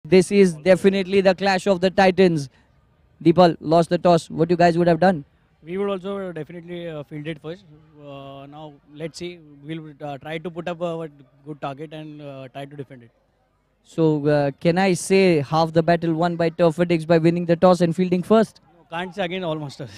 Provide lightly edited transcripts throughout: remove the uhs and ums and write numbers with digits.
This is definitely the clash of the titans. Deepal lost the toss. What you guys would have done? We would also definitely field it first. Now let's see. We'll try to put up a good target and try to defend it. So can I say half the battle won by Turfadix by winning the toss and fielding first? No, can't say again all monsters.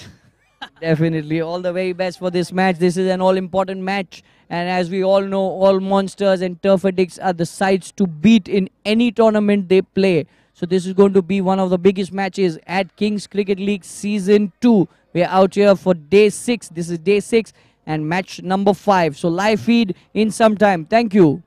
Definitely. All the very best for this match. This is an all-important match. And as we all know, all monsters and turf addicts are the sides to beat in any tournament they play. So this is going to be one of the biggest matches at Kings Cricket League Season 2. We're out here for day 6. This is day 6 and match number 5. So live feed in some time. Thank you.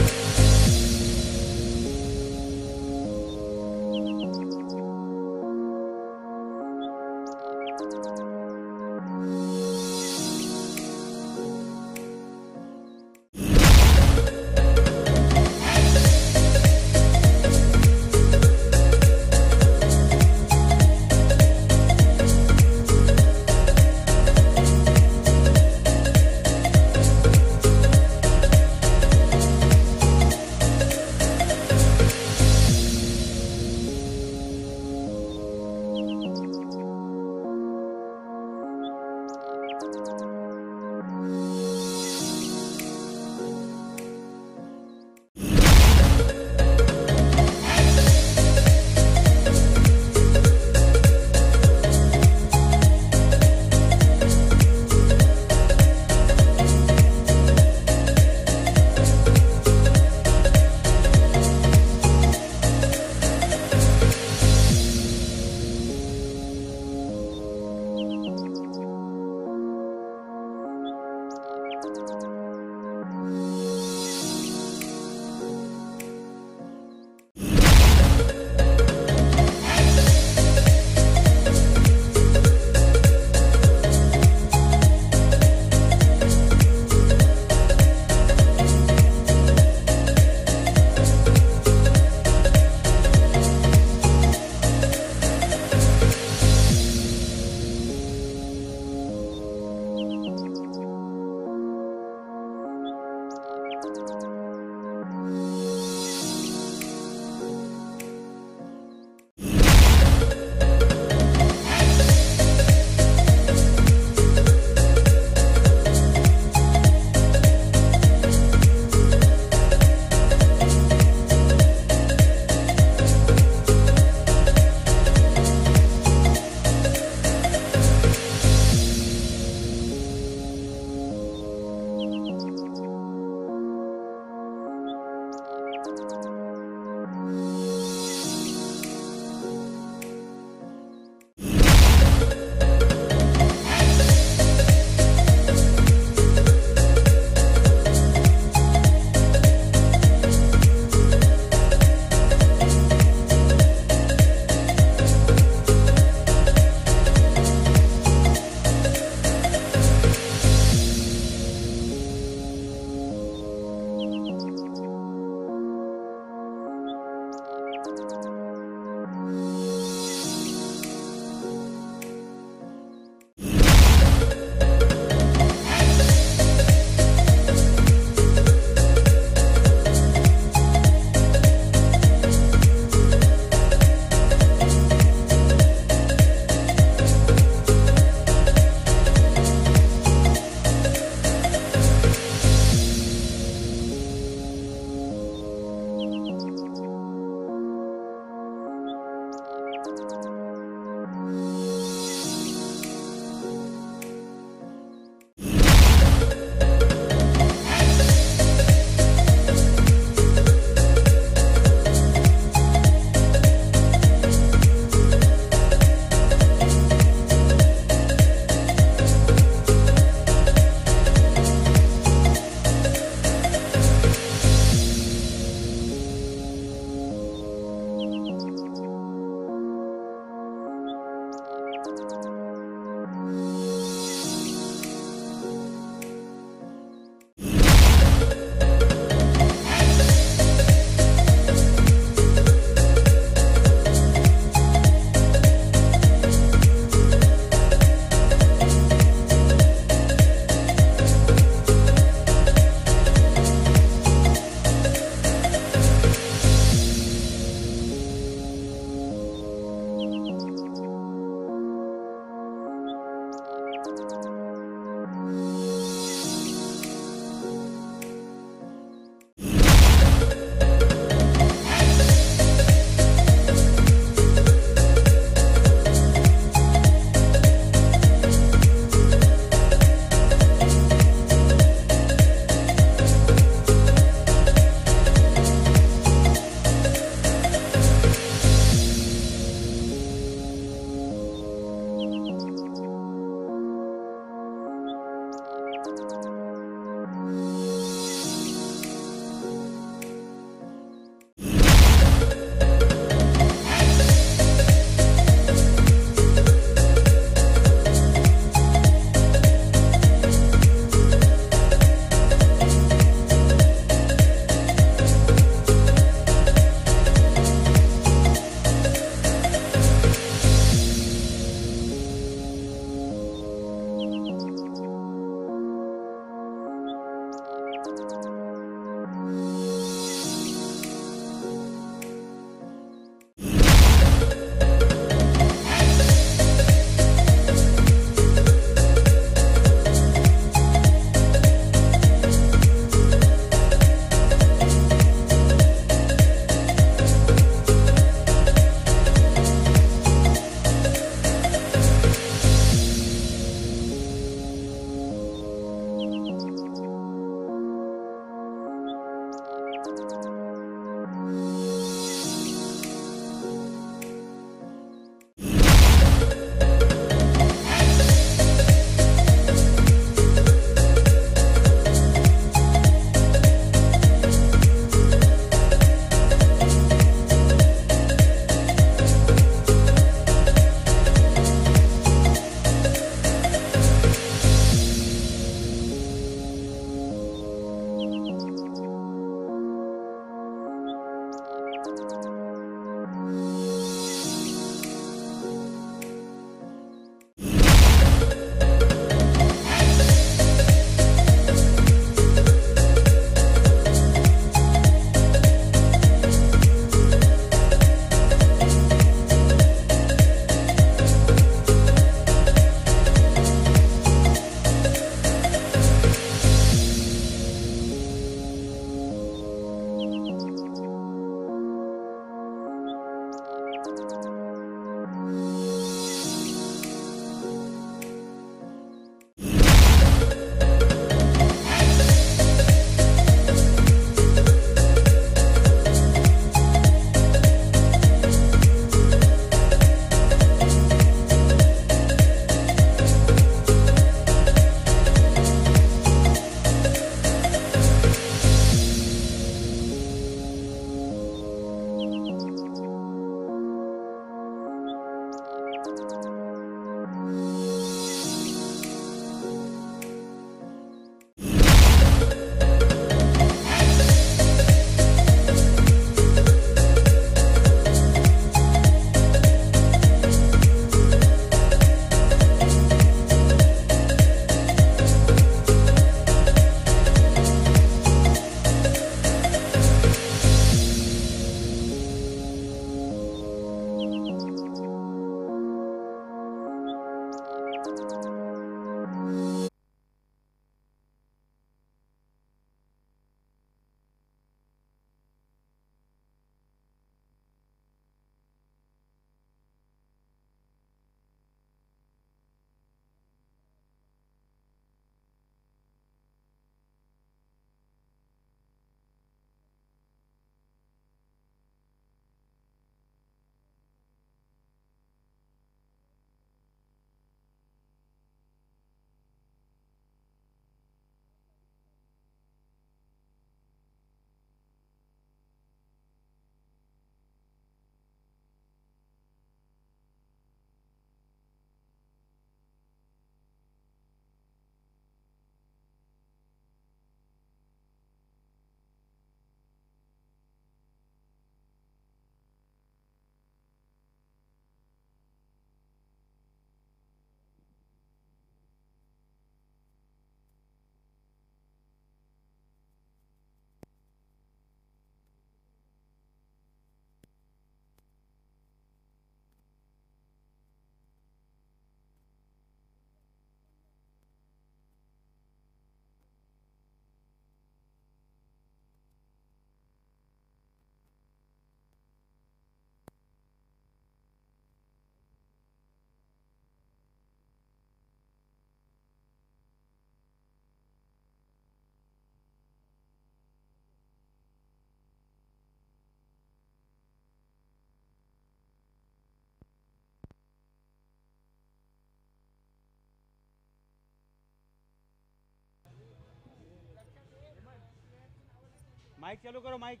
Mic चालू करो mic.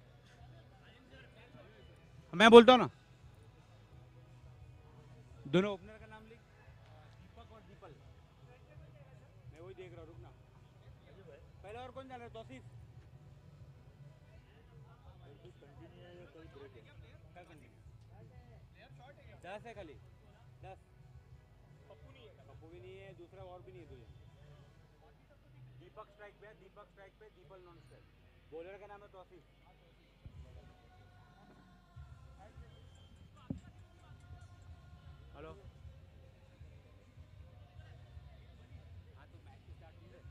मैं बोलता हूँ ना, दोनों opener का नाम लिख, दीपक और दीपल। मैं वही देख रहा हूँ, रुकना। पहले और कौन जाना है? तौसीफ। कल कंटिन्यू 10 है खाली 10। पप्पू भी नहीं है, दूसरा और भी नहीं है तुझे। दीपक स्ट्राइक पे, दीपल नॉन बॉलर का नाम है तौसीफ. हेलो. हाँ तो मैच स्टार्ट हो गया.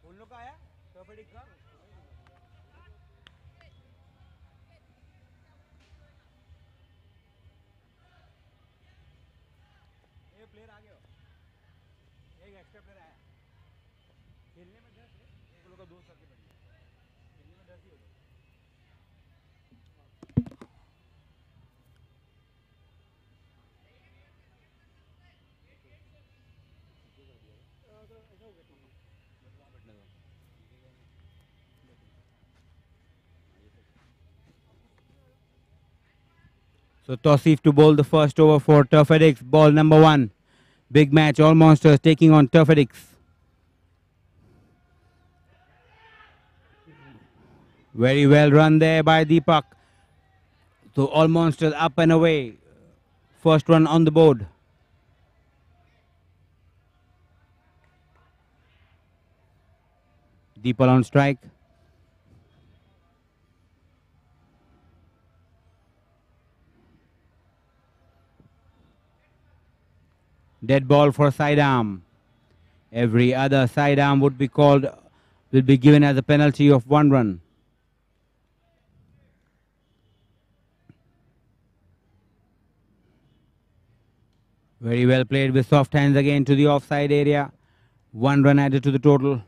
उन लोग का आया टर्फेडिक का. एक प्लेयर आ गया. एक एक्स्ट्रा प्लेयर आया. खेलने में 10 है. एक लोग का 2 करके बढ़ गया. खेलने में 10 ही हो गया. So Tausif to bowl the first over for Turfedix. Ball number 1. Big match. All monsters taking on Turfedix. Very well run there by Deepak. So all monsters up and away. First run on the board. Deepak on strike. Dead ball for sidearm. Every other sidearm would be called, will be given as a penalty of 1 run. Very well played with soft hands again to the offside area. 1 run added to the total.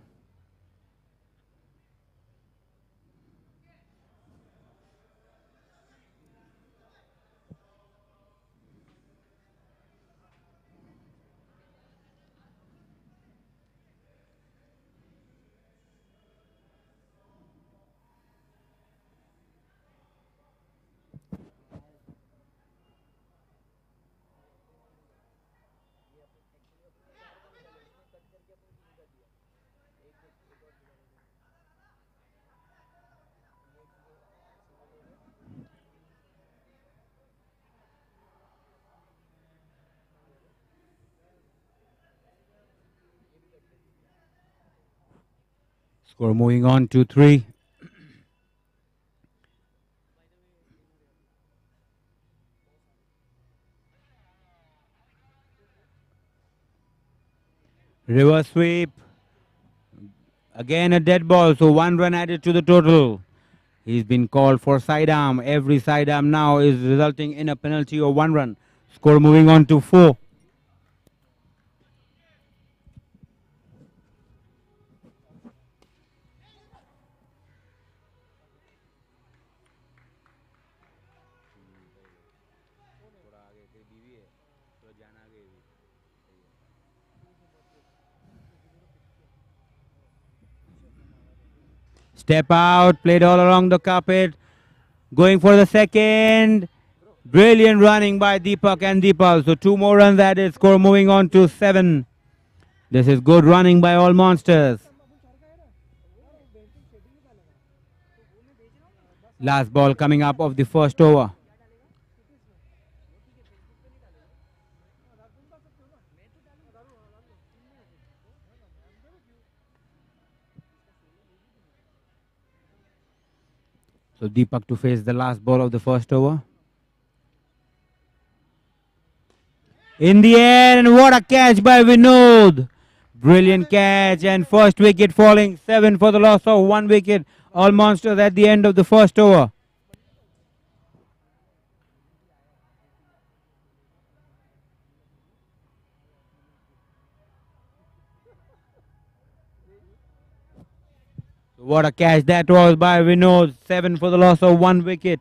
Score moving on to 3. Reverse sweep. Again a dead ball, so 1 run added to the total. He's been called for sidearm. Every sidearm now is resulting in a penalty of 1 run. Score moving on to 4. Step out, played all along the carpet. Going for the second. Brilliant running by Deepak and Deepal. So 2 more runs added. Score moving on to 7. This is good running by all monsters. Last ball coming up of the first over. So Deepak to face the last ball of the first over. In the end, what a catch by Vinod. Brilliant catch and first wicket falling. 7 for the loss of 1 wicket. All monsters at the end of the first over. What a catch that was by Vinod. 7 for the loss of 1 wicket.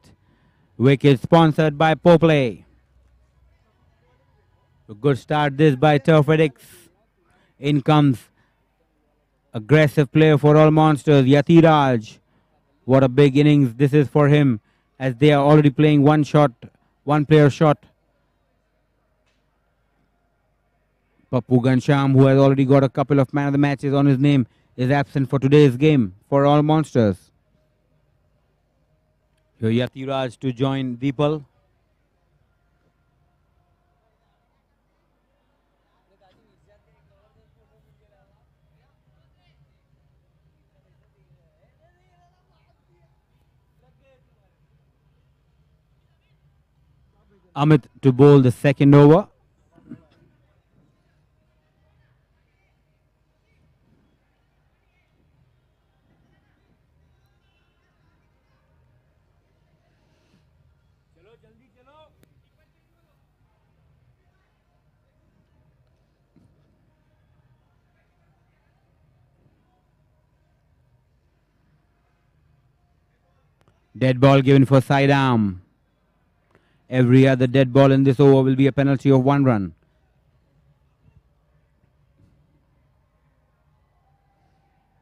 Wicket sponsored by Poplay. A good start this by Turfedix. In comes aggressive player for all monsters, Yatiraj. What a big innings this is for him, as they are already playing one player shot. Pappu Gansham, who has already got a couple of man of the matches on his name, is absent for today's game for all monsters. Here Yatiraj to join Deepal. Amit to bowl the second over. Dead ball given for side arm. Every other dead ball in this over will be a penalty of 1 run.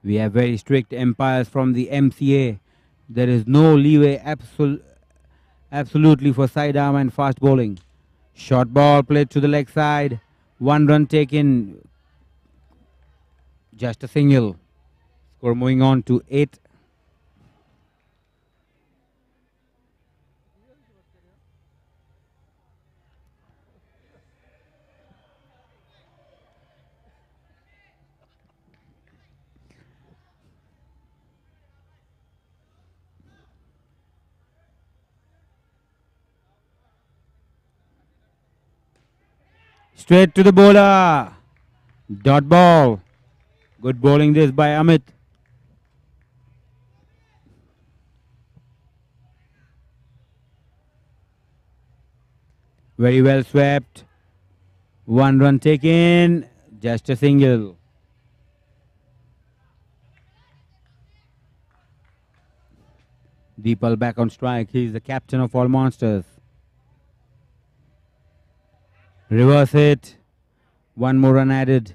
We have very strict umpires from the MCA. There is no leeway absolutely for side arm and fast bowling. Short ball played to the leg side. 1 run taken. Just a single. Score moving on to 8. Straight to the bowler. Dot ball. Good bowling this by Amit. Very well swept. 1 run taken. Just a single. Deepal back on strike. He is the captain of all monsters. Reverse it. 1 more run added.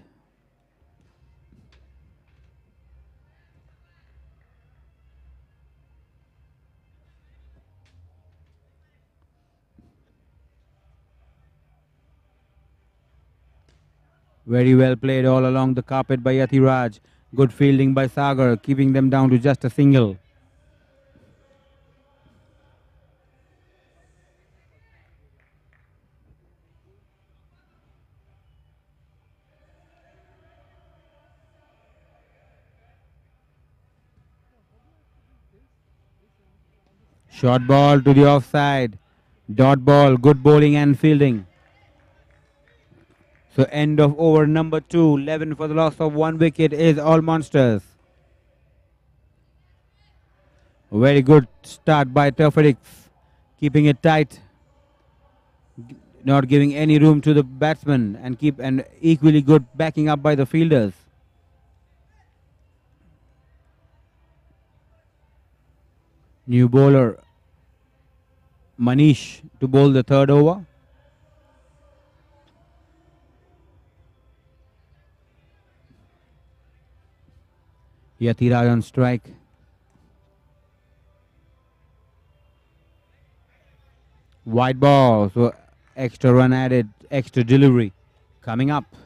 Very well played all along the carpet by Yatiraj. Good fielding by Sagar, keeping them down to just a single. Short ball to the offside. Dot ball, good bowling and fielding. So end of over number 2. 11 for the loss of 1 wicket is all monsters. Very good start by Turfedix. Keeping it tight. Not giving any room to the batsman and equally good backing up by the fielders. New bowler Manish to bowl the third over. Yatiraj on strike. Wide ball, so extra run added, extra delivery coming up.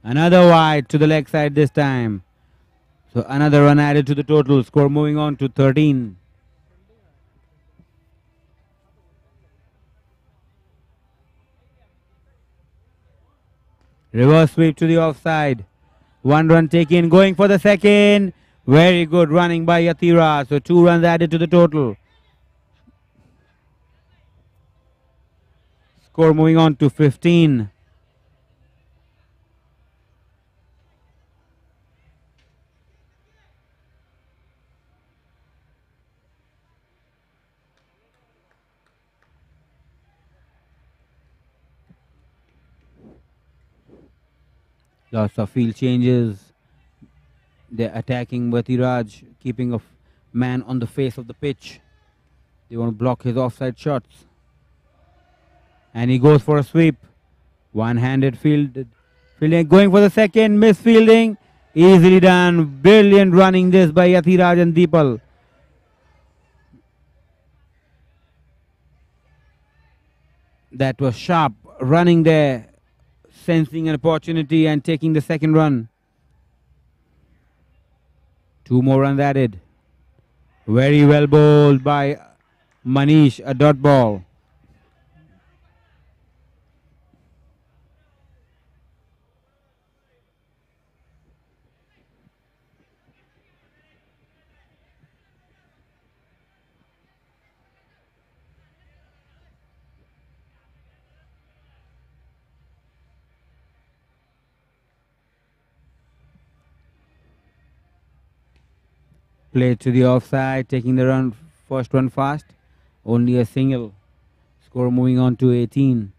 Another wide to the leg side this time. So another run added to the total. Score moving on to 13. Reverse sweep to the offside. 1 run taken, going for the second. Very good running by Yatira. So 2 runs added to the total. Score moving on to 15. Lots of field changes. They're attacking Vatiraj, keeping man on the face of the pitch. They want to block his offside shots. And he goes for a sweep. One-handed fielding, going for the second, misfielding. Easily done. Brilliant running this by Yathiraj and Deepal. That was sharp running there, sensing an opportunity and taking the second run. 2 more runs added. Very well bowled by Manish, a dot ball. Play to the offside, taking the run, first one fast. Only a single. Score moving on to 18.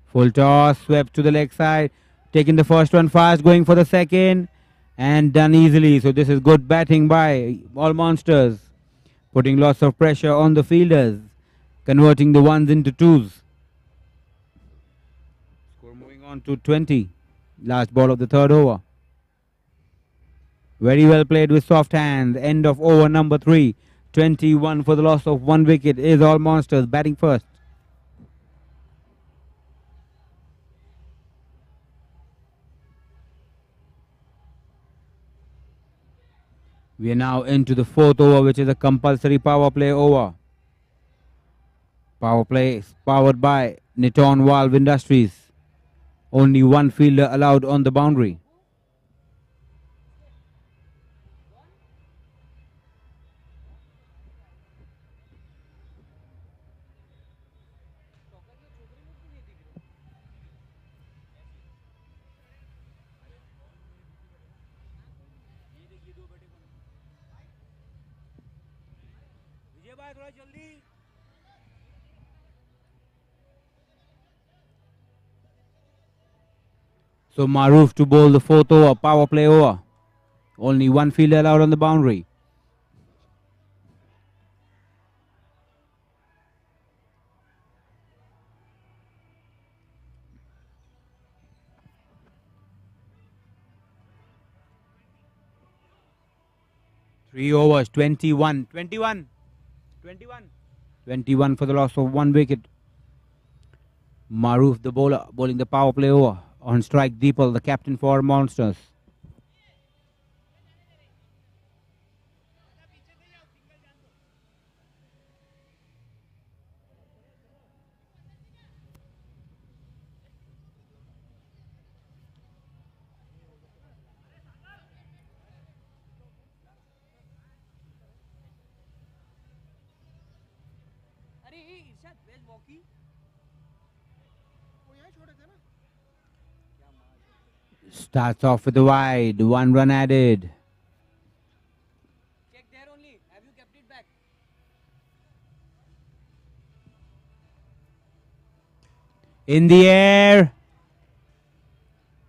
Full toss, swept to the leg side, taking the first one fast, going for the second, and done easily. So this is good batting by all monsters, putting lots of pressure on the fielders, converting the ones into twos. Score moving on to 20. Last ball of the third over. Very well played with soft hands. End of over number 3. 21 for the loss of 1 wicket is all monsters batting first. We are now into the 4th over, which is a compulsory power play over. Power play is powered by Niton Valve Industries. Only one fielder allowed on the boundary. So Maruf to bowl the 4th over, power play over. Only one fielder allowed on the boundary. Three overs, 21. 21. 21. 21 for the loss of 1 wicket. Maruf the bowler, bowling the power play over. On strike, Deepal, the captain for Monsters. Starts off with the wide, 1 run added. Check there only. Have you kept it back? In the air.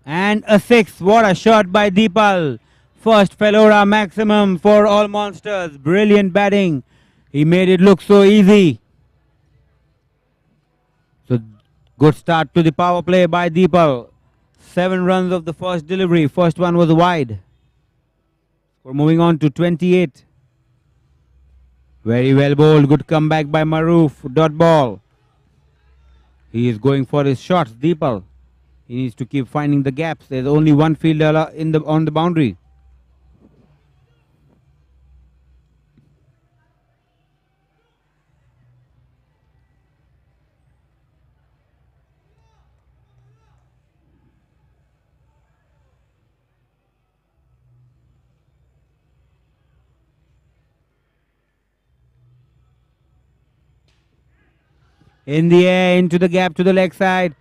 And a 6. What a shot by Deepal. First Felora maximum for all monsters. Brilliant batting. He made it look so easy. So good start to the power play by Deepal. 7 runs of the first delivery. First one was wide. We're moving on to 28. Very well bowled. Good comeback by Maruf. Dot ball. He is going for his shots. Deepal. He needs to keep finding the gaps. There's only one fielder on the boundary. In the air, into the gap to the leg side.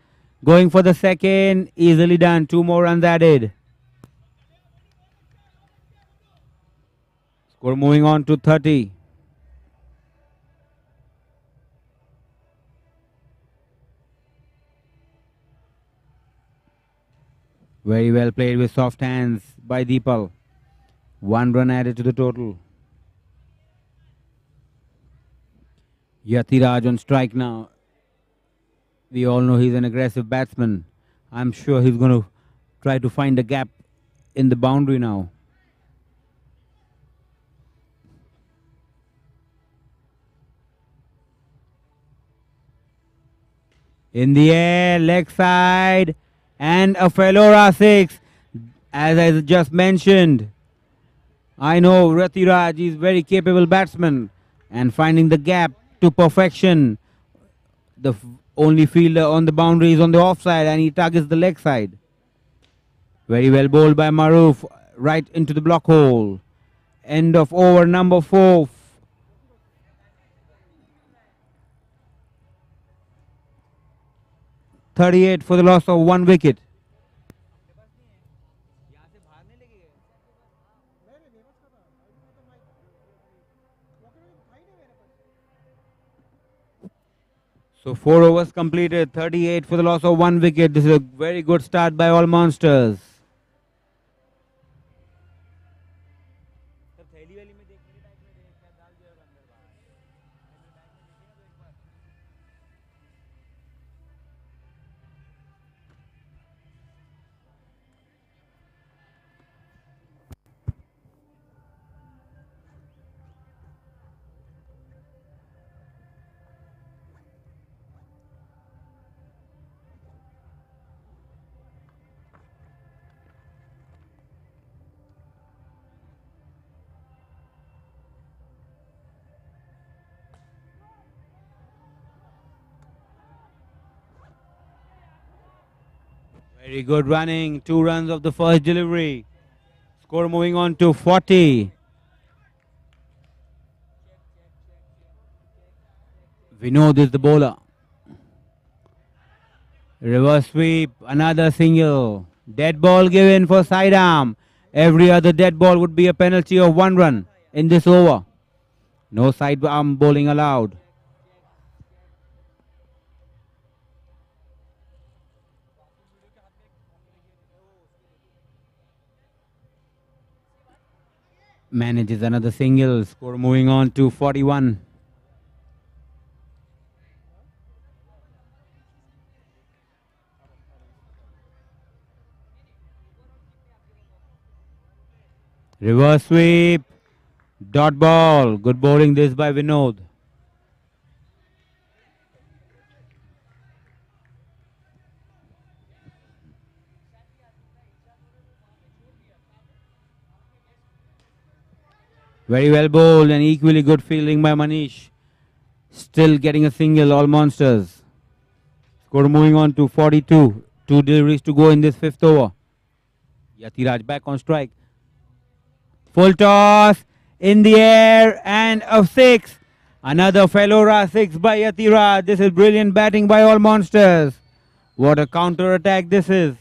Going for the second. Easily done. 2 more runs added. Score moving on to 30. Very well played with soft hands by Deepal. 1 run added to the total. Yatiraj on strike now. We all know he's an aggressive batsman. I'm sure he's going to try to find a gap in the boundary now. In the air, leg side, and a Felora 6. As I just mentioned, I know Ratiraj is very capable batsman and finding the gap to perfection. The only fielder on the boundary is on the offside and he targets the leg side. Very well bowled by Maruf, right into the block hole. End of over number 4. 38 for the loss of 1 wicket. So 4 overs completed, 38 for the loss of 1 wicket. This is a very good start by all monsters. Very good running, 2 runs of the first delivery. Score moving on to 40. Vinod is the bowler. Reverse sweep, another single. Dead ball given for sidearm. Every other dead ball would be a penalty of 1 run in this over. No sidearm bowling allowed. Manages another single. Score moving on to 41. Reverse sweep. Dot ball. Good bowling this by Vinod. Very well bowled and equally good fielding by Manish. Still getting a single, all monsters. Score moving on to 42. 2 deliveries to go in this 5th over. Yatiraj back on strike. Full toss in the air and a 6. Another Felora 6 by Yatiraj. This is brilliant batting by all monsters. What a counter attack this is.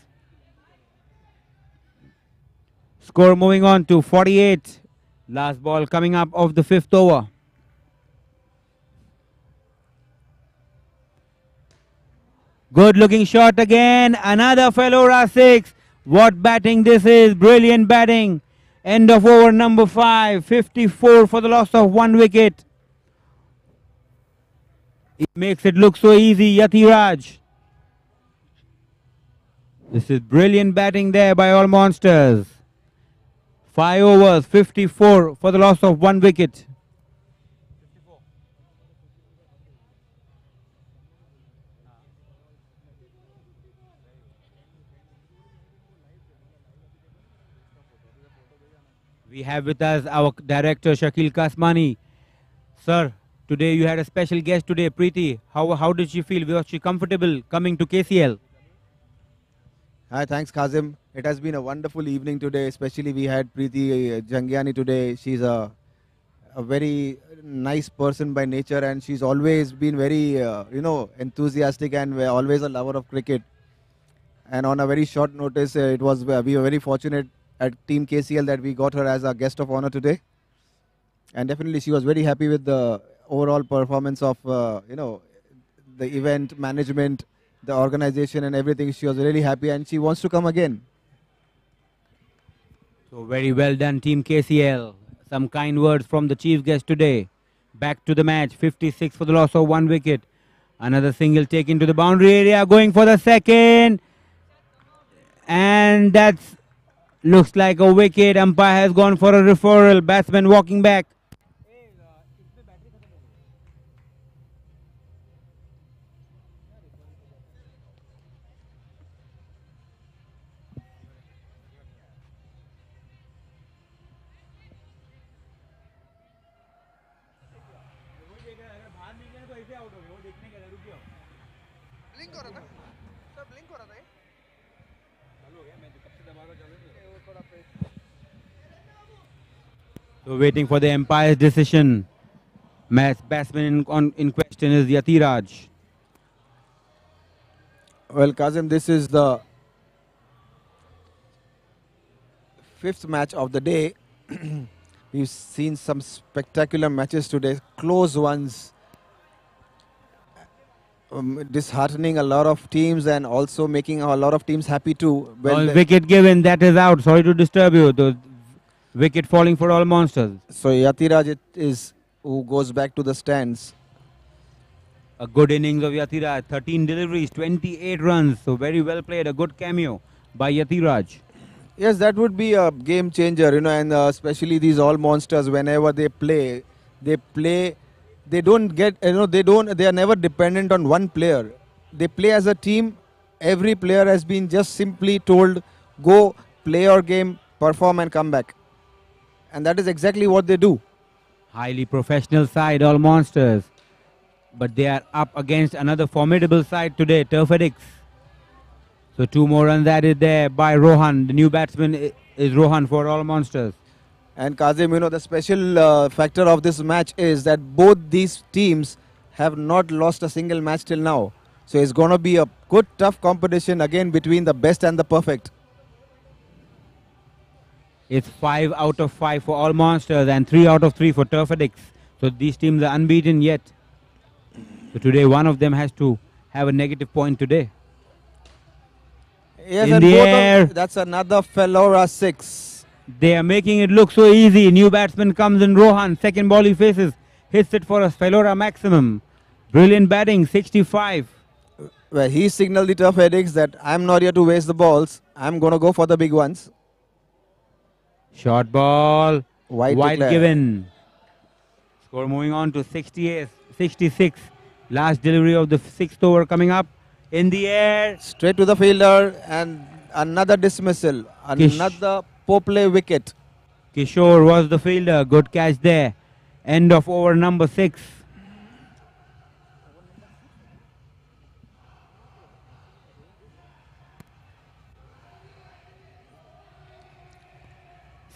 Score moving on to 48. Last ball coming up of the 5th over. Good looking shot again. Another Felora 6. What batting this is. Brilliant batting. End of over number 5. 54 for the loss of 1 wicket. It makes it look so easy, Yatiraj. This is brilliant batting there by all monsters. 5 overs, 54 for the loss of 1 wicket. We have with us our director Shakil Kasmani. Sir, today you had a special guest today, Preeti. How did she feel? Was she comfortable coming to KCL? Hi, thanks Kazim. It has been a wonderful evening today, especially we had Preeti Jangiani today. She's a very nice person by nature and she's always been very, enthusiastic and always a lover of cricket. And on a very short notice, we were very fortunate at Team KCL that we got her as our guest of honor today. And definitely she was very happy with the overall performance of, the event management, the organization and everything. She was really happy and she wants to come again. So very well done, Team KCL. Some kind words from the chief guest today. Back to the match. 56 for the loss of 1 wicket. Another single taken to the boundary area. Going for the second. And that's looks like a wicket. Umpire has gone for a referral. Batsman walking back. So waiting for the umpire's decision. Batsman in question is Yatiraj. Well, Kazim, this is the 5th match of the day. We've seen some spectacular matches today, close ones, disheartening a lot of teams and also making a lot of teams happy too. Well, Wicket given, that is out. Sorry to disturb you. The wicket falling for all monsters. So Yatiraj it is who goes back to the stands. A good innings of Yatiraj. 13 deliveries, 28 runs. So very well played. A good cameo by Yatiraj. Yes, that would be a game changer, and especially these all monsters, whenever they play, they don't get, they are never dependent on one player. They play as a team. Every player has been just simply told, go play your game, perform and come back. And that is exactly what they do. Highly professional side, all monsters. But they are up against another formidable side today, Turf Addicts. So 2 more runs added there by Rohan. The new batsman is Rohan for all monsters. And Kazim, the special factor of this match is that both these teams have not lost a single match till now. So it's going to be a good, tough competition again between the best and the perfect. It's 5 out of 5 for all monsters and 3 out of 3 for Turf Addicts. So these teams are unbeaten yet. So today one of them has to have a negative point today. Yes, in and the both air. That's another Fellora 6. They are making it look so easy. New batsman comes in, Rohan. Second ball he faces. Hits it for a Fellora maximum. Brilliant batting, 65. Well, he signaled the Turf Addicts that I'm not here to waste the balls. I'm going to go for the big ones. Short ball. Wide given. Score moving on to 66. Last delivery of the 6th over coming up. In the air. Straight to the fielder and another dismissal. Another poor wicket. Kishore was the fielder. Good catch there. End of over number 6.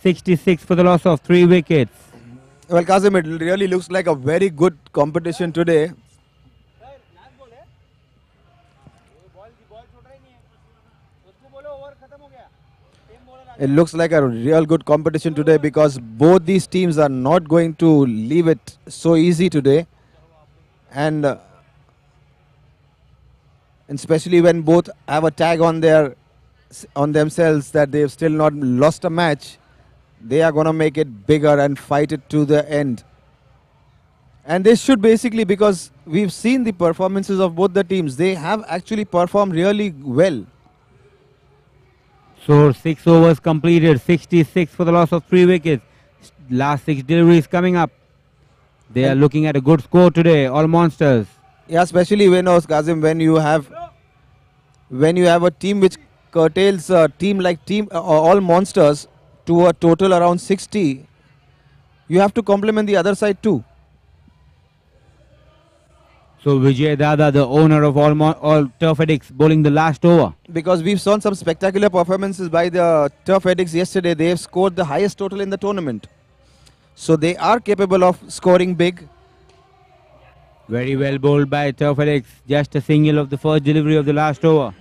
.66 for the loss of 3 wickets. Well, Kazim, it really looks like a very good competition today. It looks like a real good competition today because both these teams are not going to leave it so easy today. And especially when both have a tag on themselves that they've still not lost a match, they are going to make it bigger and fight it to the end. And they should basically, because we've seen the performances of both the teams, they have actually performed really well. So 6 overs completed, 66 for the loss of 3 wickets. Last 6 deliveries coming up. They are looking at a good score today, all monsters. Yeah, especially Kazim, when you have a team which curtails a team like all monsters to a total around 60, you have to complement the other side too. So Vijay Dada, the owner of all Turf Addicts, bowling the last over. Because we've seen some spectacular performances by the Turf Addicts yesterday. They have scored the highest total in the tournament. So they are capable of scoring big. Very well bowled by Turf Addicts. Just a single of the first delivery of the last over.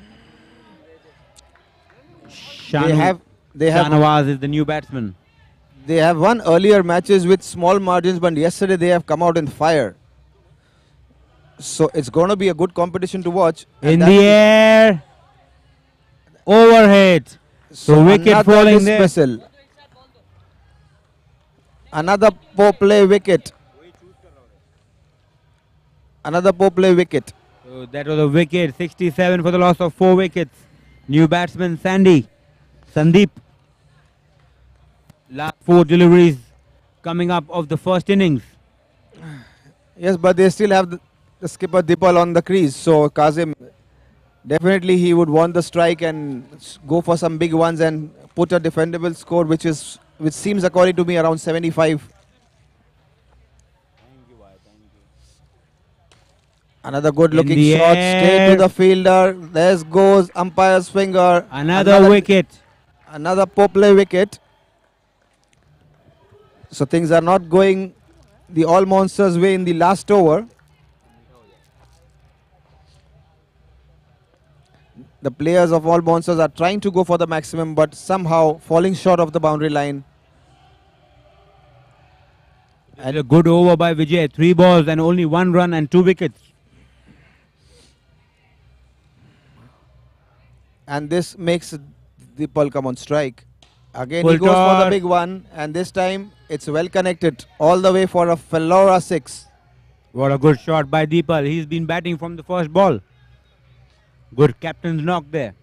Shahnawaz is the new batsman. They have won earlier matches with small margins, but yesterday they have come out in fire. So it's going to be a good competition to watch. In the air. Overhead. So wicket falling there. Another poor play wicket. Another poor play wicket. So that was a wicket. 67 for the loss of 4 wickets. New batsman Sandeep. Last 4 deliveries coming up of the first innings. Yes, but they still have the skipper Dipal on the crease. So Kazim, definitely he would want the strike and go for some big ones and put a defendable score, which seems according to me around 75. Another good looking shot straight to the fielder. There goes umpire's finger. Another wicket. Another poor play wicket. So things are not going the All Monsters way in the last over. The players of All Monsters are trying to go for the maximum, but somehow falling short of the boundary line. And a good over by Vijay. 3 balls and only 1 run and 2 wickets. And this makes Dipal come on strike. Again Full he goes for toss. the big one, and this time it's well connected all the way for a Fellora 6. What a good shot by Deepal. He's been batting from the first ball. Good captain's knock there.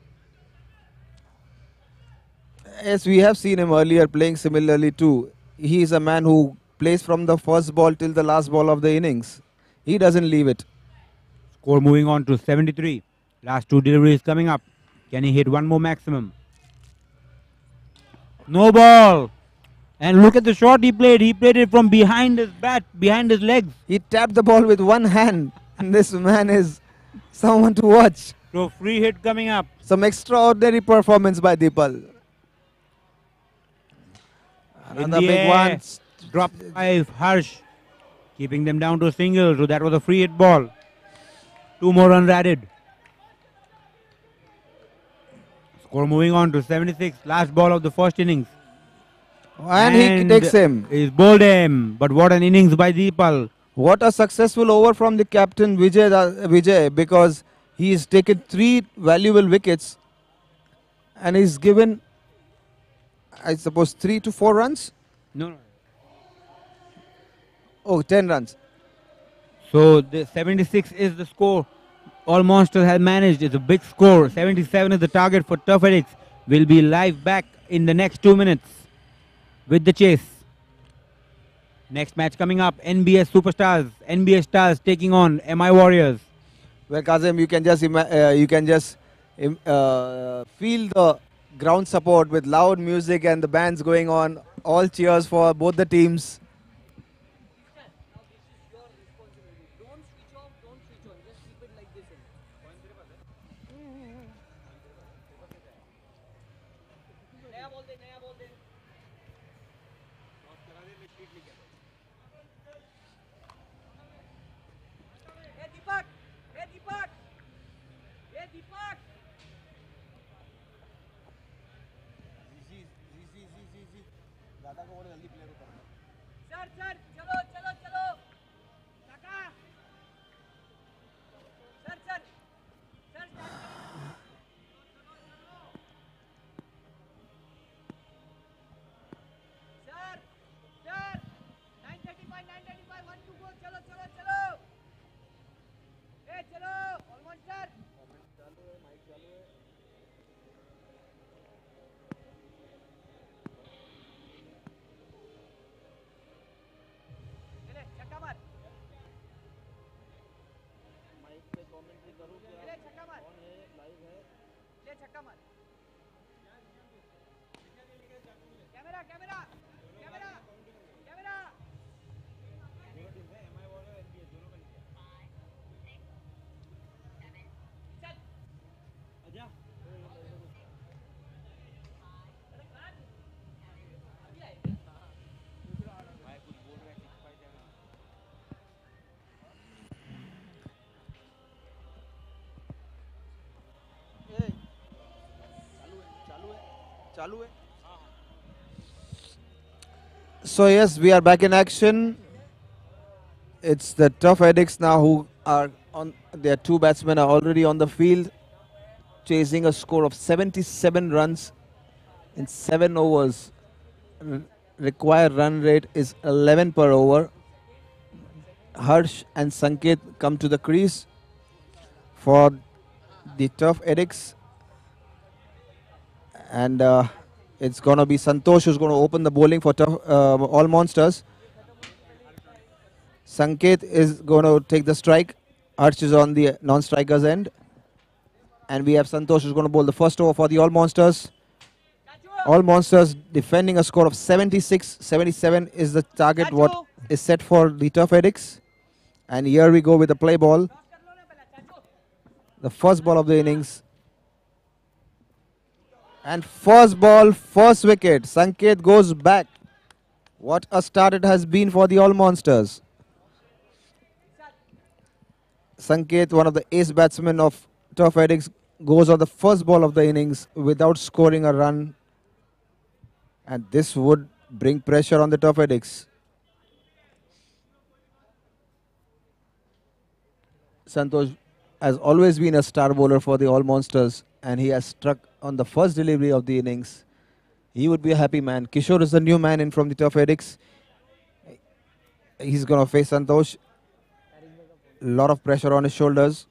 Yes, we have seen him earlier playing similarly too. He is a man who plays from the first ball till the last ball of the innings. He doesn't leave it. Score moving on to 73. Last 2 deliveries coming up. Can he hit one more maximum? No ball. And look at the shot he played. He played it from behind his bat, behind his legs. He tapped the ball with one hand. And this man is someone to watch. So free hit coming up. Some extraordinary performance by Dipal. Another In the big air. one. Drop 5, Harsh. Keeping them down to a single. So that was a free hit ball. 2 more runs added. Score moving on to 76. Last ball of the first innings. And he takes him. He's bowled him. But what an innings by Deepal. What a successful over from the captain Vijay, because he's taken 3 valuable wickets and he's given, I suppose, 3 to 4 runs. No. Oh, 10 runs. So the 76 is the score. All Monsters have managed. It's a big score. 77 is the target for Turf Addicts. We'll be live back in the next 2 minutes with the chase. Next match coming up, NBS Superstars. NBS Stars taking on MI Warriors. Well, Kazim, you can just feel the ground support with loud music and the bands going on. All cheers for both the teams. So yes, we are back in action. It's the Tough Addicts now who are on. Their 2 batsmen are already on the field, chasing a score of 77 runs in 7 overs. required run rate is 11 per over. Harsh and Sanket come to the crease for the Turf Addicts. And it's going to be Santosh who's going to open the bowling for All Monsters. Sanket is going to take the strike. Harsh is on the non-strikers end. And we have Santosh who's going to bowl the first over for the All Monsters. All Monsters defending a score of 76-77 is the target what is set for the Turf Addicts. And here we go with the play ball. The first ball of the innings. And first ball, first wicket. Sanket goes back. What a start it has been for the All Monsters. Sanket, one of the ace batsmen of Turf Addicts, goes on the first ball of the innings without scoring a run. And this would bring pressure on the Turf Addicts. Santosh has always been a star bowler for the All Monsters, and he has struck on the first delivery of the innings. He would be a happy man. Kishore is the new man in from the Turf Addicts. He's going to face Santosh. A lot of pressure on his shoulders.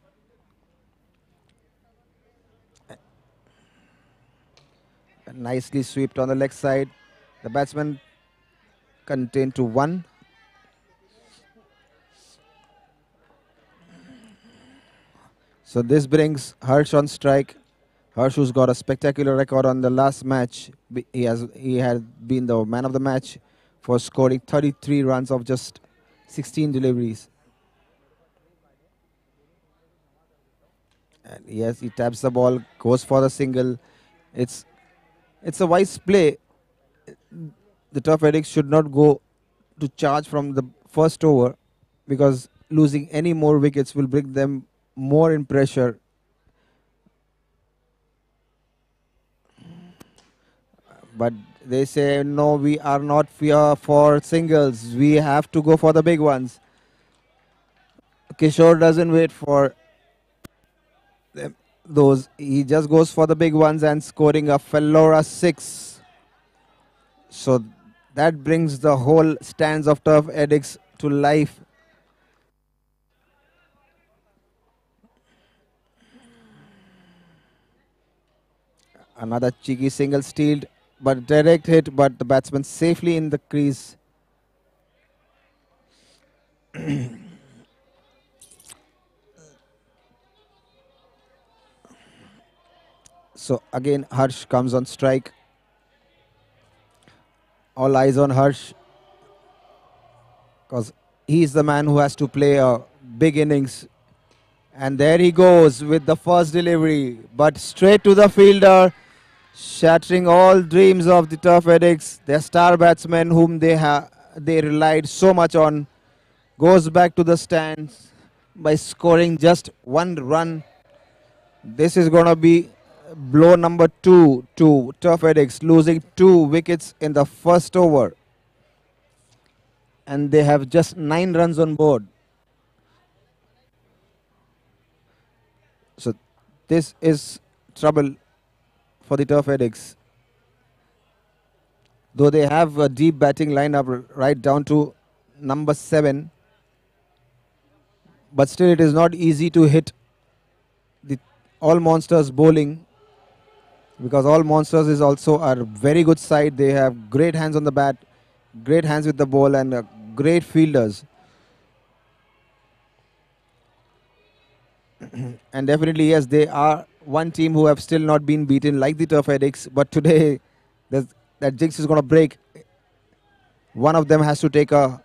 Nicely swept on the leg side. The batsman contained to 1. So this brings Harsh on strike. Harsh, who's got a spectacular record on the last match. He had been the man of the match for scoring 33 runs of just 16 deliveries. And yes, he taps the ball, goes for the single. It's a wise play. The Turf Addicts should not go to charge from the first over, because losing any more wickets will bring them more in pressure. But they say, no, we are not fear for singles. We have to go for the big ones. Kishore doesn't wait for those. He just goes for the big ones and scoring a Fellora 6. So that brings the whole stands of Turf Addicts to life. Another cheeky single stealed, but direct hit, but the batsman safely in the crease. So again, Harsh comes on strike. All eyes on Harsh, because he's the man who has to play a big innings. And there he goes with the first delivery, but straight to the fielder, shattering all dreams of the Turf Addicts. Their star batsman, whom they relied so much on, goes back to the stands by scoring just 1 run. This is going to be blow number 2 to Turf Addicts, losing 2 wickets in the first over. And they have just 9 runs on board. So this is trouble for the Turf Addicts. Though they have a deep batting lineup right down to number 7, but still it is not easy to hit the All Monsters bowling, because All Monsters is also a very good side. They have great hands on the bat, great hands with the ball, and great fielders. And definitely, yes, they are one team who have still not been beaten like the Turf Addicts. But today, that jinx is going to break. One of them has to take a...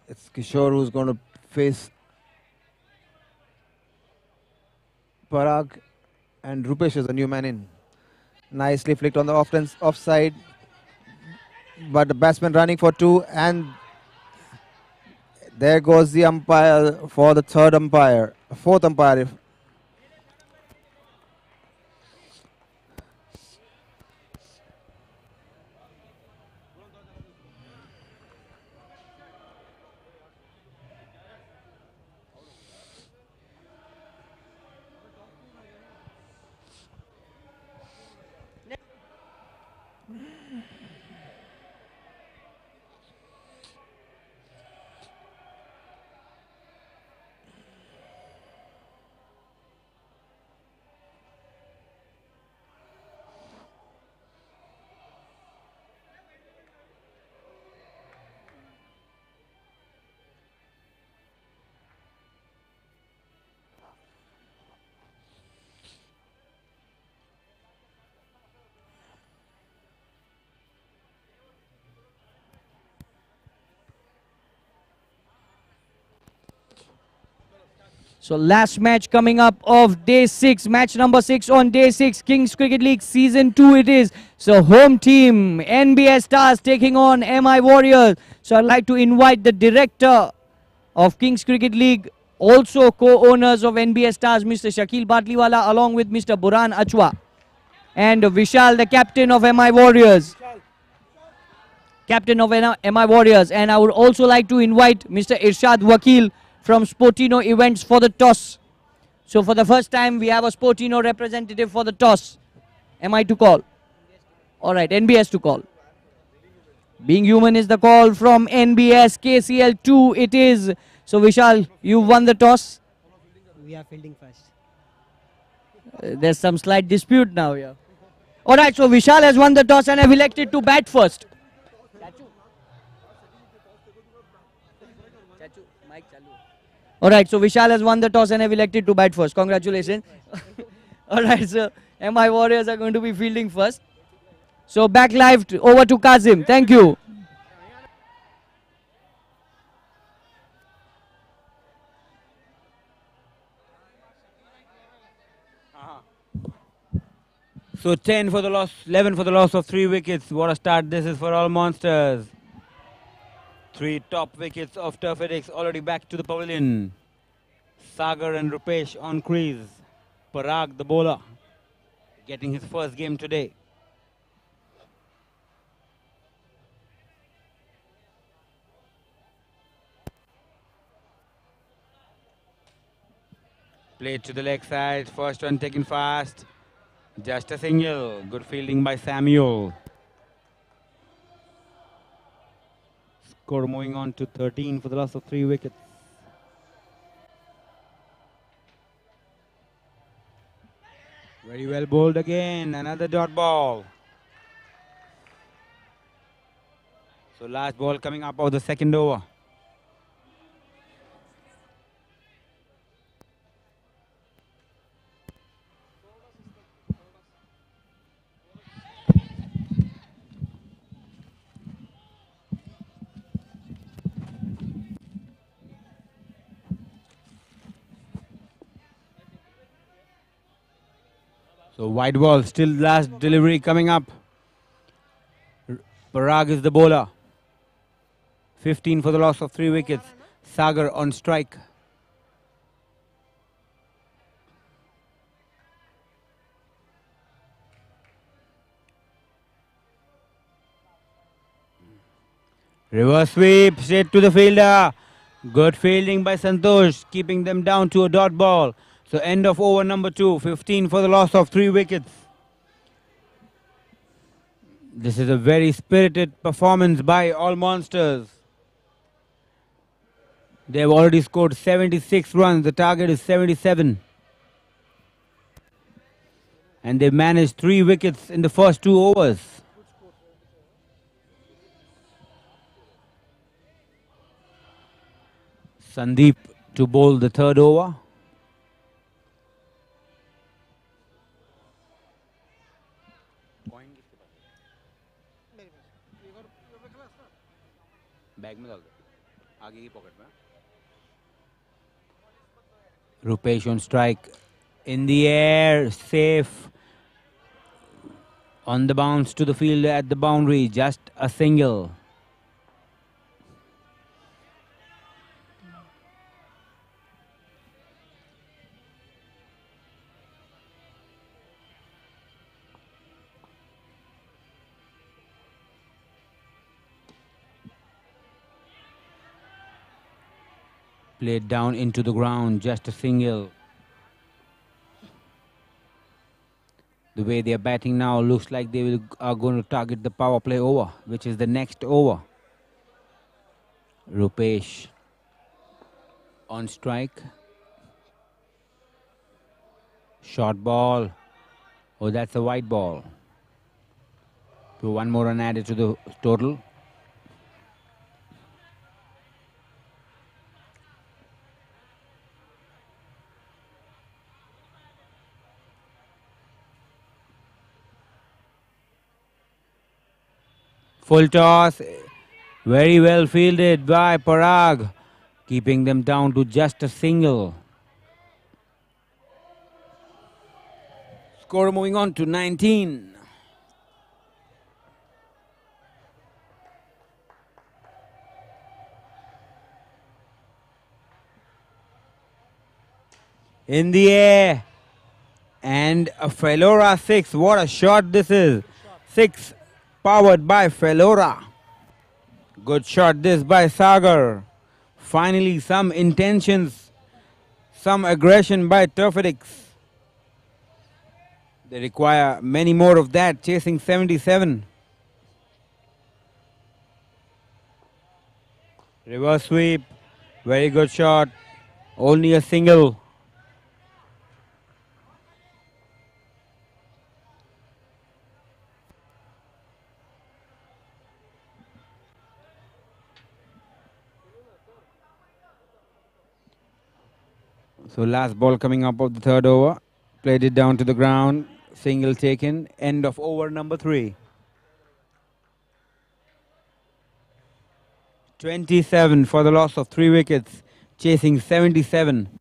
It's Kishore who's going to face Parag, and Rupesh is the new man in. Nicely flicked on the offside, but the batsman running for 2, and there goes the umpire for the fourth umpire So last match coming up of day 6, match number 6 on day 6, Kings Cricket League Season 2 it is. So home team, NBS Stars taking on MI Warriors. So I'd like to invite the director of Kings Cricket League, also co-owners of NBS Stars, Mr. Shakil Batliwala, along with Mr. Burhan Achwa. And Vishal, the captain of MI Warriors. Captain of MI Warriors. And I would also like to invite Mr. Irshad Wakil from Sportino Events for the toss. So for the first time, we have a Sportino representative for the toss. Am I to call? All right, NBS to call. Being Human is the call from NBS. KCL2 it is. So Vishal, you won the toss. We are fielding first. There's some slight dispute now here. All right, so Vishal has won the toss and have elected to bat first. All right, so Vishal has won the toss and have elected to bat first. Congratulations. All right, so MI Warriors are going to be fielding first. So back live over to Kazim. Thank you. So 10 for the loss, 11 for the loss of 3 wickets. What a start this is for all monsters. 3 top wickets of Turfedics already back to the pavilion. Sagar and Rupesh on crease. Parag, the bowler, getting his first game today. Played to the leg side. First one taken fast. Just a single. Good fielding by Samuel. Score moving on to 13 for the loss of 3 wickets. Very well bowled again. Another dot ball. So last ball coming up of the second over. So wide ball, still last delivery coming up. Parag is the bowler. 15 for the loss of 3 wickets. Sagar on strike. Reverse sweep, straight to the fielder. Good fielding by Santosh, keeping them down to a dot ball. So end of over number 2, 15 for the loss of 3 wickets. This is a very spirited performance by all monsters. They have already scored 76 runs. The target is 77. And they managed 3 wickets in the first 2 overs. Sandeep to bowl the 3rd over. Bag में डाल दो आगे की pocket में Rupesh on strike in the air, safe on the bounce to the field at the boundary, just a single. Played down into the ground, just a single. The way they are batting now looks like they are going to target the power play over, which is the next over. Rupesh on strike. Short ball. Oh, that's a white ball. So 1 more run added to the total. Full toss, very well fielded by Parag, keeping them down to just a single. Score moving on to 19. In the air. And a Felora 6. What a shot this is. 6 powered by Felora. Good shot this by Sagar. Finally some intentions. Some aggression by Turfedix. They require many more of that, chasing 77. Reverse sweep. Very good shot. Only a single. So last ball coming up of the third over. Played it down to the ground. Single taken. End of over number 3. 27 for the loss of 3 wickets. Chasing 77.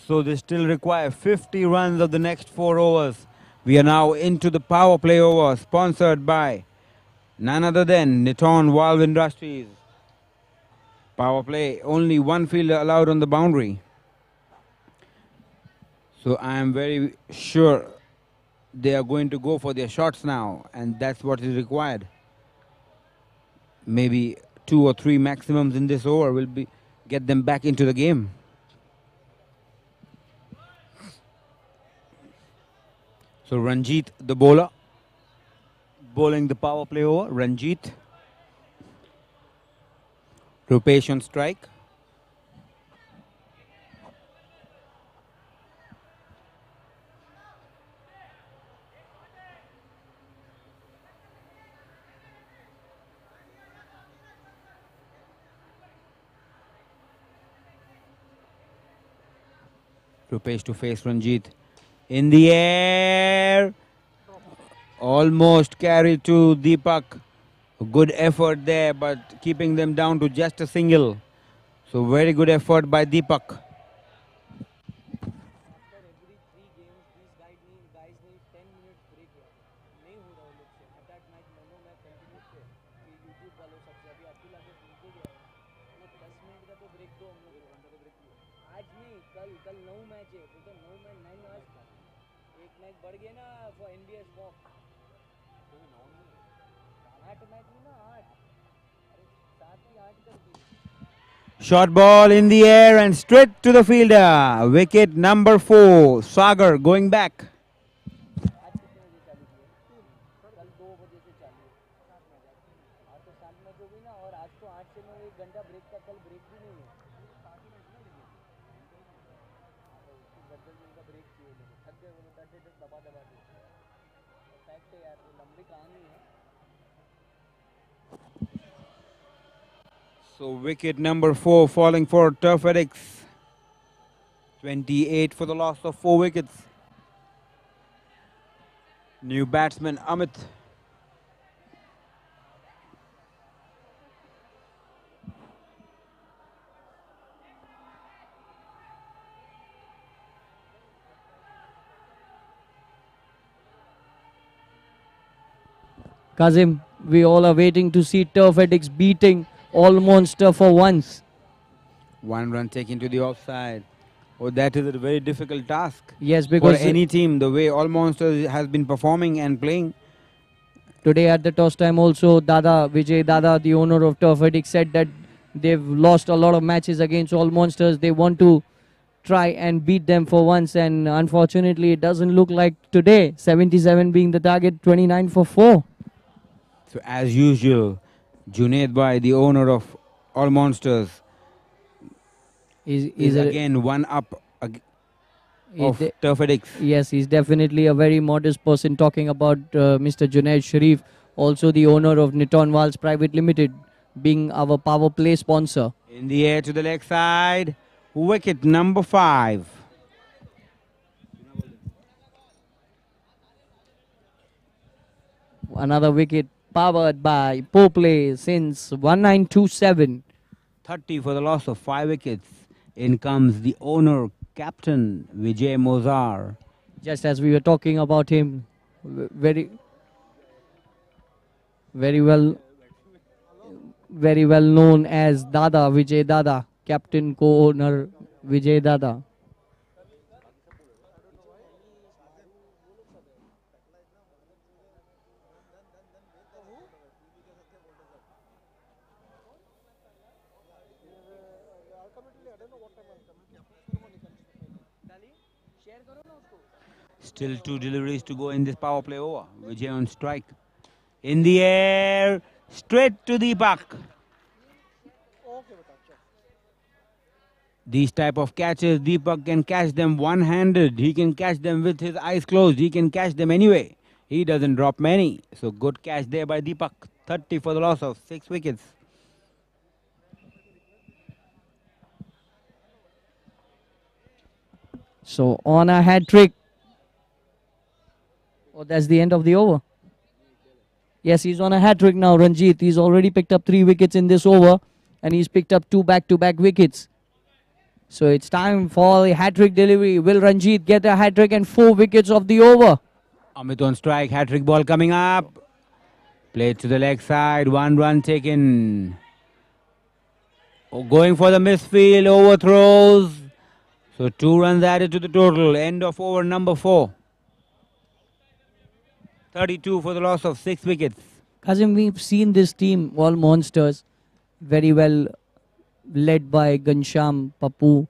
So they still require 50 runs of the next 4 overs. We are now into the power play over. Sponsored by none other than Niton Valve Industries. Power play. Only one fielder allowed on the boundary. So I am very sure they are going to go for their shots now, and that's what is required. Maybe 2 or 3 maximums in this over will get them back into the game. So Ranjit, the bowler, bowling the power play over. Ranjit. Rupesh on strike. Rupesh to face Ranjit. In the air. Almost carried to Deepak. Good effort there, but keeping them down to just a single. So very good effort by Deepak. Short ball in the air and straight to the fielder. Wicket number 4. Sagar going back. So wicket number 4 falling for Turfedix. 28 for the loss of 4 wickets. New batsman Amit. Kazim, we all are waiting to see Turfedix beating All Monster for once. 1 run taken to the offside. Oh, that is a very difficult task. Yes, because for any team, the way All Monsters has been performing and playing. Today at the toss time also, Vijay Dada, the owner of Turfedix, said that they've lost a lot of matches against All Monsters. They want to try and beat them for once, and unfortunately it doesn't look like today. 77 being the target, 29 for 4. So as usual, Junaid Bhai, the owner of All Monsters, is again one up of Turfedix. Yes, he's definitely a very modest person, talking about Mr. Junaid Sharif, also the owner of Niton Valves Private Limited, being our power play sponsor. In the air to the leg side, wicket number 5. Another wicket powered by Poplay since 1927. 30 for the loss of 5 wickets. In comes the owner, captain Vijay Mozar. Just as we were talking about him, very, very well, very well known as Dada, Vijay Dada, captain co-owner Vijay Dada. Still 2 deliveries to go in this power play over. Vijay on strike. In the air, straight to Deepak. These type of catches, Deepak can catch them one-handed. He can catch them with his eyes closed. He can catch them anyway. He doesn't drop many. So good catch there by Deepak. 30 for the loss of 6 wickets. So on a hat trick. Oh, that's the end of the over. Yes, he's on a hat trick now, Ranjit. He's already picked up 3 wickets in this over, and he's picked up 2 back-to-back wickets. So it's time for a hat trick delivery. Will Ranjit get a hat trick and 4 wickets of the over? Amit on strike, hat trick ball coming up. Played to the leg side, 1 run taken. Oh, going for the misfield, overthrows. So 2 runs added to the total. End of over number 4. 32 for the loss of 6 wickets. Kazim, we've seen this team, all monsters, very well led by Gansham, Papu,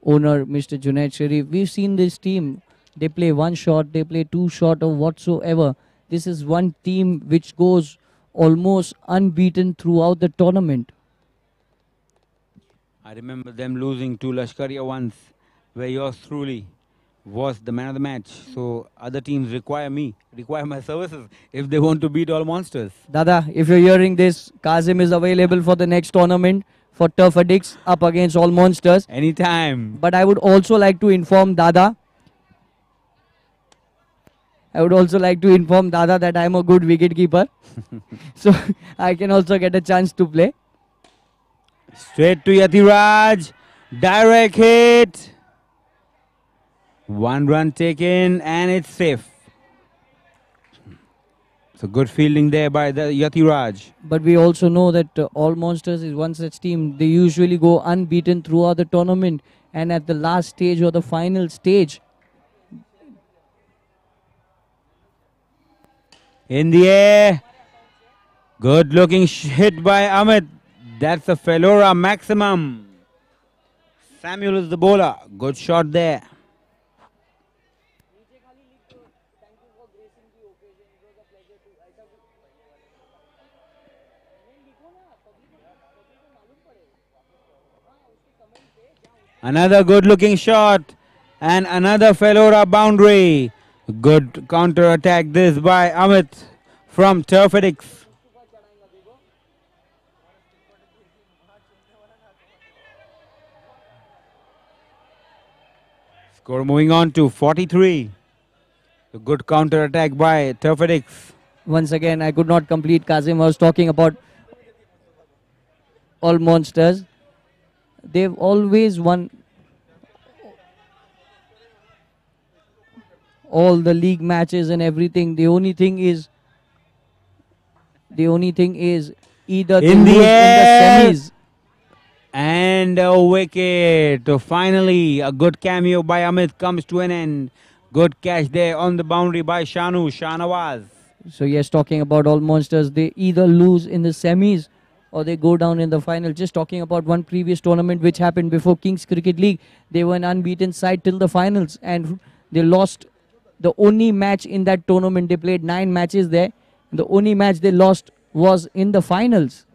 owner Mr. Junaid Sharif. We've seen this team. They play 1 shot, they play 2 shot or whatsoever. This is one team which goes almost unbeaten throughout the tournament. I remember them losing to Lashkaria once, where yours truly was the man of the match. So other teams require my services if they want to beat all monsters. Dada, if you're hearing this, Kazim is available for the next tournament for Turf Addicts up against all monsters. Anytime. But I would also like to inform Dada. That I'm a good wicket keeper. So I can also get a chance to play. Straight to Yatiraj. Direct hit. 1 run taken and it's safe. So good fielding there by the Yatiraj. But we also know that all monsters is one such team. They usually go unbeaten throughout the tournament, and at the last stage or the final stage. In the air. Good looking hit by Amit. That's a Felora maximum. Samuel is the bowler. Good shot there. Another good looking shot and another Felora boundary. Good counter attack this by Amit from Turf Addicts. Score moving on to 43. A good counter attack by Turf Addicts. Once again, I could not complete. Kazim was talking about all monsters. They've always won all the league matches and everything. The only thing is either they In the lose air. in the semis. And a wicket. So finally, a good cameo by Amit comes to an end. Good catch there on the boundary by Shahnawaz. So yes, talking about all monsters, they either lose in the semis or they go down in the final. Just talking about one previous tournament which happened before Kings Cricket League. They were an unbeaten side till the finals and they lost the only match in that tournament. They played 9 matches there. The only match they lost was in the finals.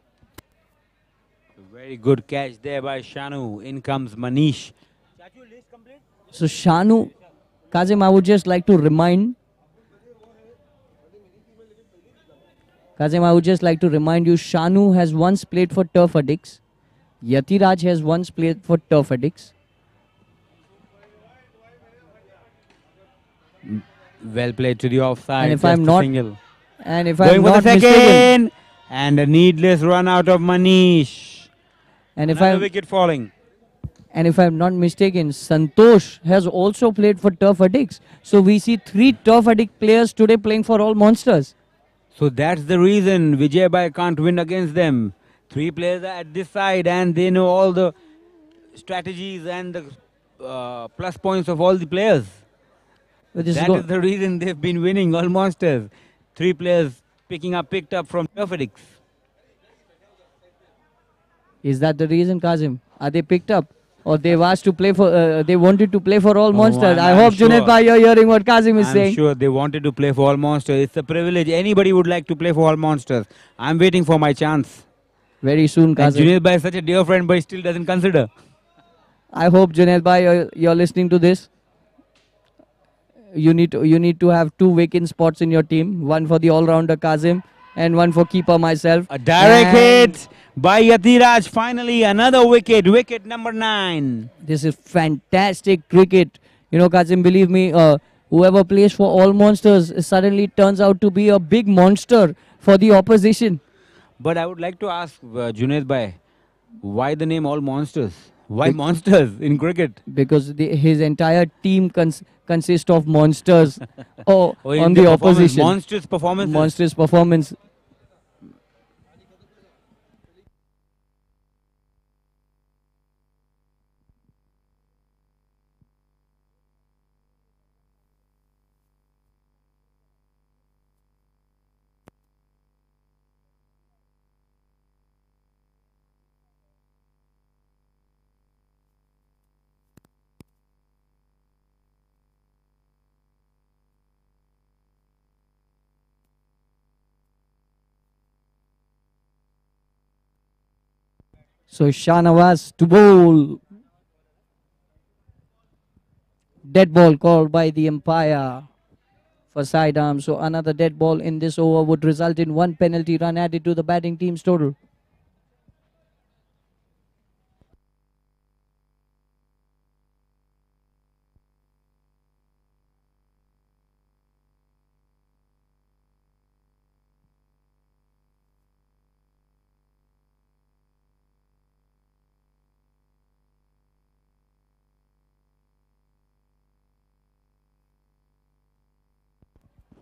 Very good catch there by Shanu. In comes Manish. So Shanu, Kazim, I would just like to remind you, Shanu has once played for Turf Addicts. Yatiraj has once played for Turf Addicts. Well played to the offside. And if I'm not, single. and if Going I'm for not the mistaken, second. And a needless run out of Manish. and if Another I'm wicket falling. And if I'm not mistaken, Santosh has also played for Turf Addicts. So we see 3 Turf Addict players today playing for All Monsters. So that's the reason Vijay Bhai can't win against them. 3 players are at this side and they know all the strategies and the plus points of all the players. So this is, That is the reason they've been winning all monsters. 3 players picked up from Turf Addicts. is that the reason, Kazim? Are they picked up? Or they've asked to play for, they wanted to play for All Monsters. I I'm hope, Junaid sure. Bhai, you're hearing what Kazim is I'm saying. sure they wanted to play for all monsters. It's a privilege. Anybody would like to play for all monsters. I'm waiting for my chance. Very soon, And Kazim. Junaid Bhai is such a dear friend, but he still doesn't consider. I hope, Junaid Bhai, you're listening to this. You need to have 2 vacant spots in your team. One for the all-rounder Kazim and one for keeper myself. A direct And hit by Yatiraj. Finally, another wicket. Wicket number 9. this is fantastic cricket. You know, Kazim, believe me, whoever plays for All Monsters suddenly turns out to be a big monster for the opposition. But I would like to ask Junaid Bhai, why the name All Monsters? Why Bec- monsters in cricket? Because his entire team consists of monsters Or in on the the performance, opposition. monstrous performances. Monstrous performance. So Shanawaz to bowl. Dead ball called by the umpire for sidearm. So another dead ball in this over would result in 1 penalty run added to the batting team's total.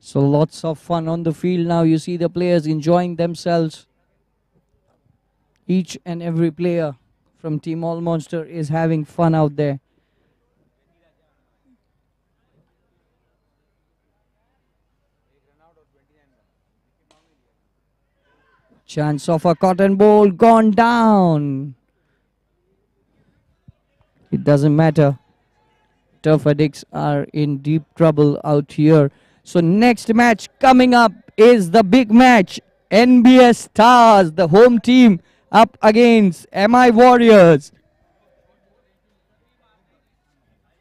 So lots of fun on the field now. You see the players enjoying themselves. Each and every player from Team All Monster is having fun out there. Chance of a cotton ball gone down. It doesn't matter. Turf Addicts are in deep trouble out here. So next match coming up is the big match. NBS Stars, the home team, up against MI Warriors.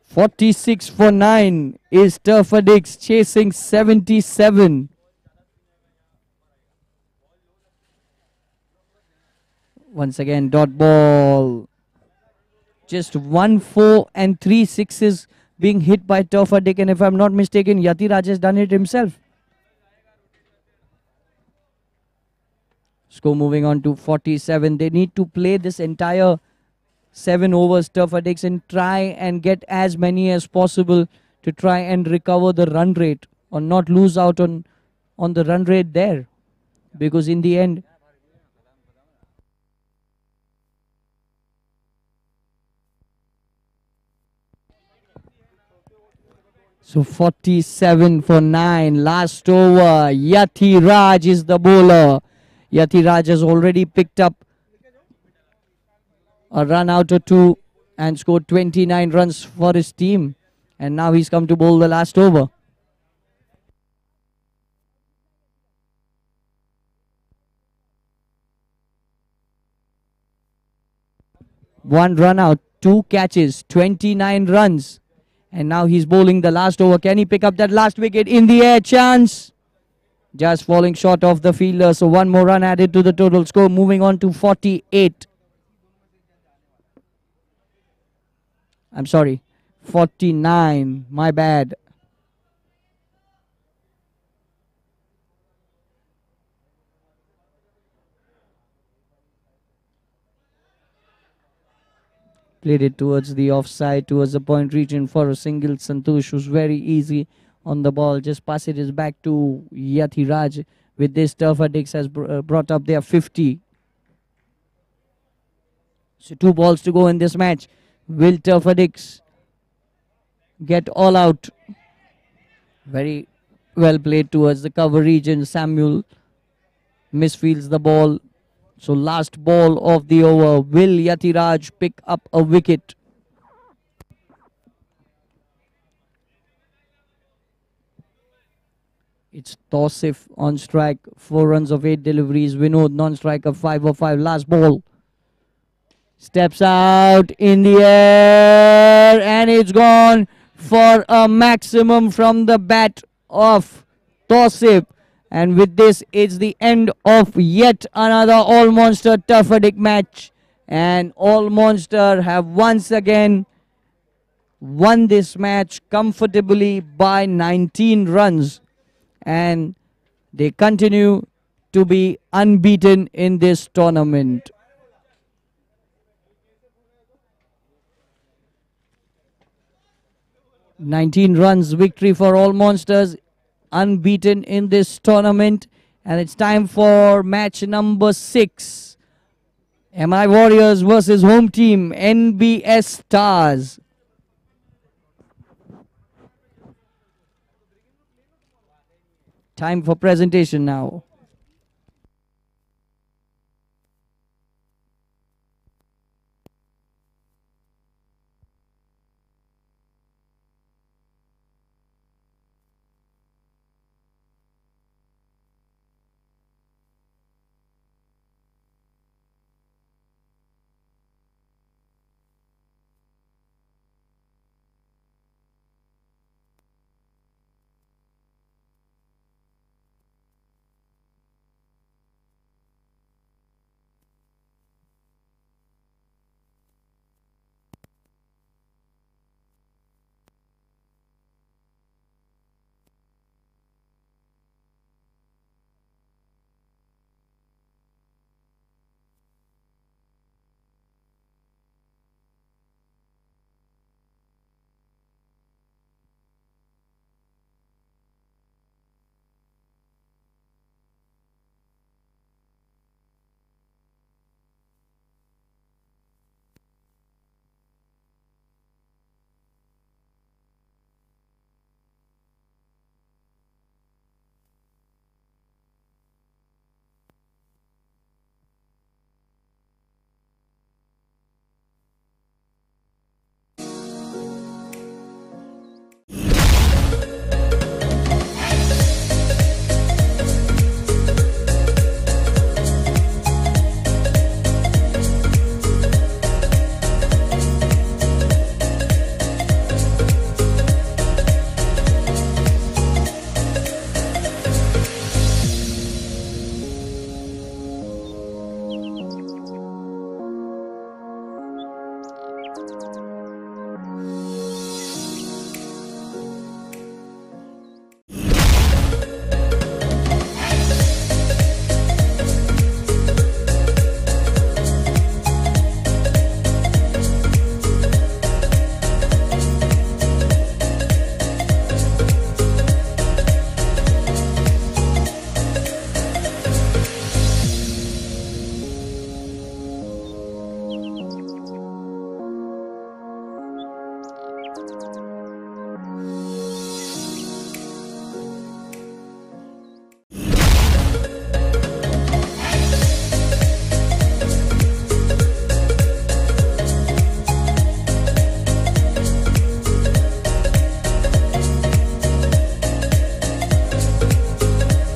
46 for 9 is Turf Addicts chasing 77. Once again, dot ball. Just 1 4 and 3 sixes being hit by Turf Addict, and if I'm not mistaken, Yatiraj has done it himself. Score moving on to 47. They need to play this entire 7 overs, Turf Addicts, and try and get as many as possible to try and recover the run rate or not lose out on the run rate there. Because in the end, so 47 for 9. Last over. Yatiraj is the bowler. Yatiraj has already picked up a run out or 2 and scored 29 runs for his team. And now he's come to bowl the last over. One run out, 2 catches, 29 runs. And now he's bowling the last over. Can he pick up that last wicket? In the air, chance. Just falling short of the fielder. So 1 more run added to the total score. Moving on to 48. I'm sorry, 49. My bad. Played it towards the offside, towards the point region for a single. Santosh was very easy on the ball. Just pass it is back to Yatiraj. With this, Turfadix has brought up their 50. So 2 balls to go in this match. Will Turfadix get all out? Very well played towards the cover region. Samuel misfields the ball. So last ball of the over. Will Yatiraj pick up a wicket? It's Tausif on strike. 4 runs of 8 deliveries. Vinod non-striker 5 of 5. Last ball. Steps out in the air and it's gone for a maximum from the bat of Tausif. And with this, it's the end of yet another All Monster Turfadic match. And All Monster have once again won this match comfortably by 19 runs. And they continue to be unbeaten in this tournament. "19 runs victory for All Monsters, unbeaten in this tournament." And it's time for match number 6. MI Warriors versus home team NBS Stars. Time for presentation now.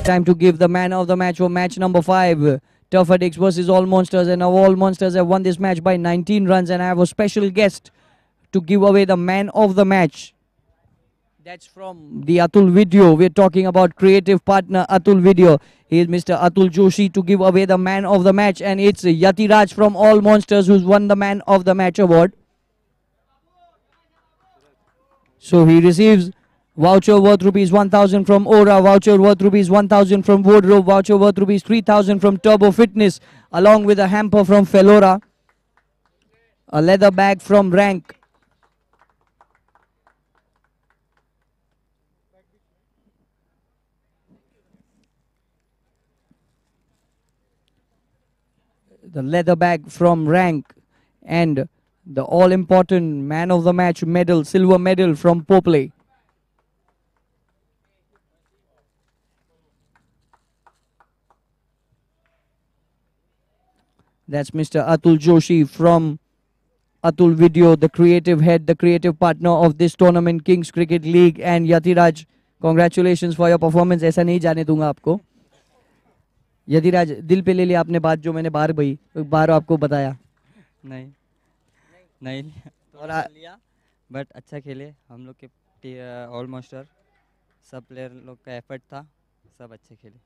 Time to give the man of the match for match number 5. Turfadix versus All Monsters, and All Monsters have won this match by 19 runs, and I have a special guest to give away the man of the match. That's from the Atul video. We're talking about creative partner Atul video. He is Mr. Atul Joshi to give away the man of the match, and it's Yatiraj from All Monsters who's won the man of the match award. So he receives voucher worth rupees 1,000 from Aura, voucher worth rupees 1,000 from Wardrobe, voucher worth rupees 3,000 from Turbo Fitness, along with a hamper from Felora. a leather bag from Rank. The leather bag from Rank, and the all-important man of the match medal, silver medal from Popley. That's Mr. Atul Joshi from Atul Video, the creative head, the creative partner of this tournament, Kings Cricket League. And Yatiraj, congratulations for your performance. ऐसा नहीं जाने दूंगा आपको. यदिराज, दिल पे ले लिया आपने बात जो मैंने बार आपको बताया. नहीं नहीं और लिया, बट अच्छा खेले हम लोग के ऑलमोस्ट सब प्लेयर लोग का एफर्ट था, सब अच्छे खेले.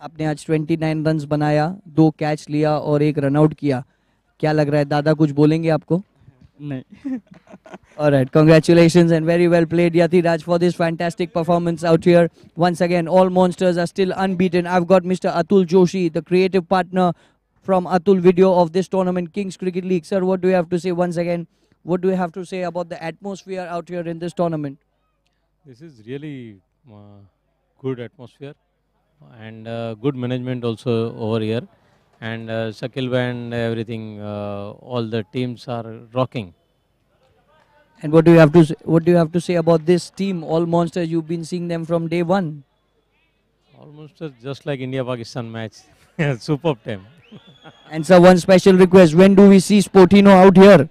आपने आज 29 रन्स बनाया, 2 कैच लिया और 1 रन आउट किया. क्या लग रहा है, दादा कुछ बोलेंगे आपको? नहीं. All right, congratulations and very well played, Yatiraj, for this fantastic performance out here. Once again, all monsters are still unbeaten. I've got Mr. Atul Joshi, the creative partner from Atul Video of this tournament, Kings Cricket League. Sir, what do you have to say once again? What do you have to say about the atmosphere out here in this tournament? This is really good atmosphere and good management also over here. And Shakil and everything, all the teams are rocking. And what do you have to say about this team, all monsters? You've been seeing them from day one. Almost just like India-Pakistan match. Superb team. And sir, one special request: when do we see Sportino out here?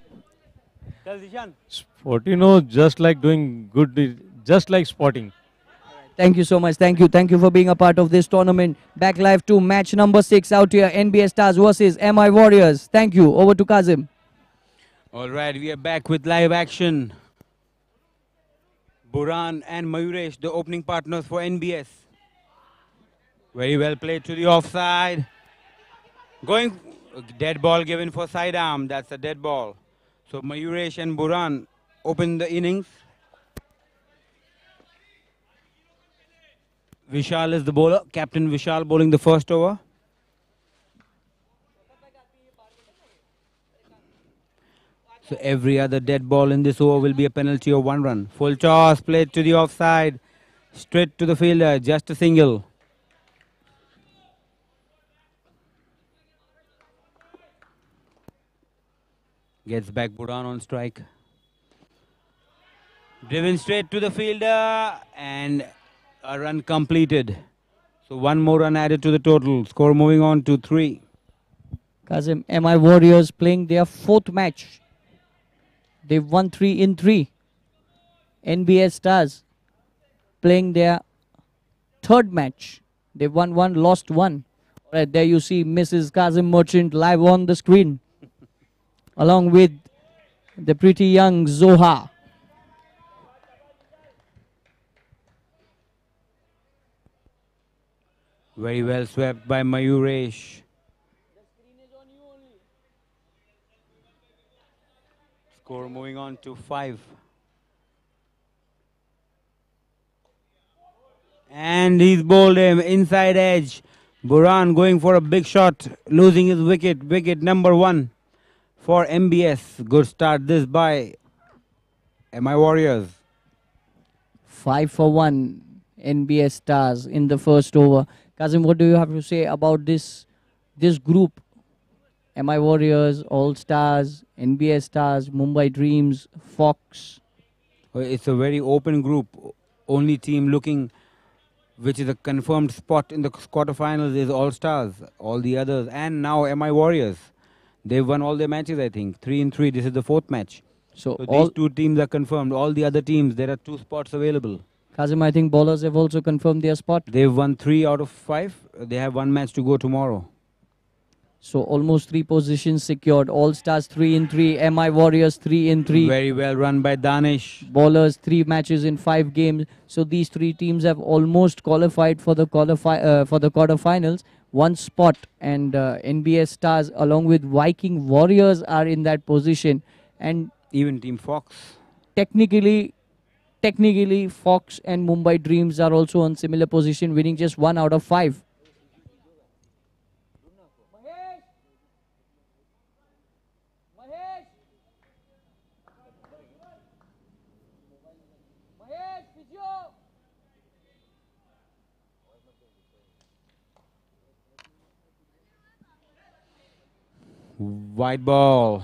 Sportino just like doing good, just like sporting. Thank you so much. Thank you for being a part of this tournament. Back live to match number 6 out here. NBS Stars versus MI Warriors. Thank you. Over to Kazim. All right, we are back with live action. Buran and Mayuresh, the opening partners for NBS. Very well played to the offside. Going, dead ball given for sidearm. That's a dead ball. So Mayuresh and Buran open the innings. Vishal is the bowler. Captain Vishal bowling the first over. So every other dead ball in this over will be a penalty of 1 run. Full toss played to the offside. Straight to the fielder. Just a single. Gets back Buran on strike. Driven straight to the fielder and a run completed. So 1 more run added to the total. Score moving on to 3. Kazim, MI Warriors playing their 4th match. They've won 3 in 3. NBS Stars playing their 3rd match. They've won 1, lost 1. Right there you see Mrs. Kazim Merchant live on the screen. Along with the pretty young Zoha. Very well swept by Mayuresh. Score moving on to 5. And he's bowled him inside edge. Buran going for a big shot, losing his wicket. Wicket number 1 for MBS. Good start this by MI Warriors. 5 for 1 NBS Stars in the first over. Kazim, what do you have to say about this group? MI Warriors, All Stars, NBS Stars, Mumbai Dreams, Fox. It's a very open group. Only team looking, which is a confirmed spot in the quarterfinals, is All Stars. All the others, and now MI Warriors. They've won all their matches, I think. 3 in 3. This is the 4th match. So these 2 teams are confirmed. All the other teams, there are 2 spots available. Kazim, I think bowlers have also confirmed their spot. They've won 3 out of 5. They have 1 match to go tomorrow. So almost 3 positions secured. All Stars 3 in 3. MI Warriors 3 in 3. Very well run by Danish. Bowlers 3 matches in 5 games. So these 3 teams have almost qualified for the quarterfinals. 1 spot, and NBS Stars along with Viking Warriors are in that position. And even Team Fox. Technically, Fox and Mumbai Dreams are also on similar position, winning just 1 out of 5. White ball.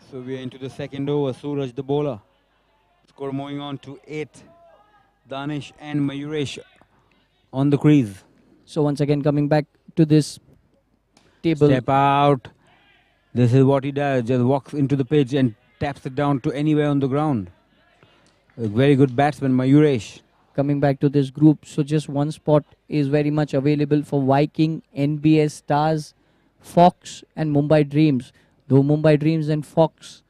So we are into the second over. Suraj the bowler. Score moving on to 8. Danish and Mayuresh on the crease. So once again coming back to this table. Step out. This is what he does. Just walks into the pitch and taps it down to anywhere on the ground. A very good batsman, Mayuresh. Coming back to this group, so just one spot is very much available for Viking, NBS Stars, Fox and Mumbai Dreams. Though Mumbai Dreams and Fox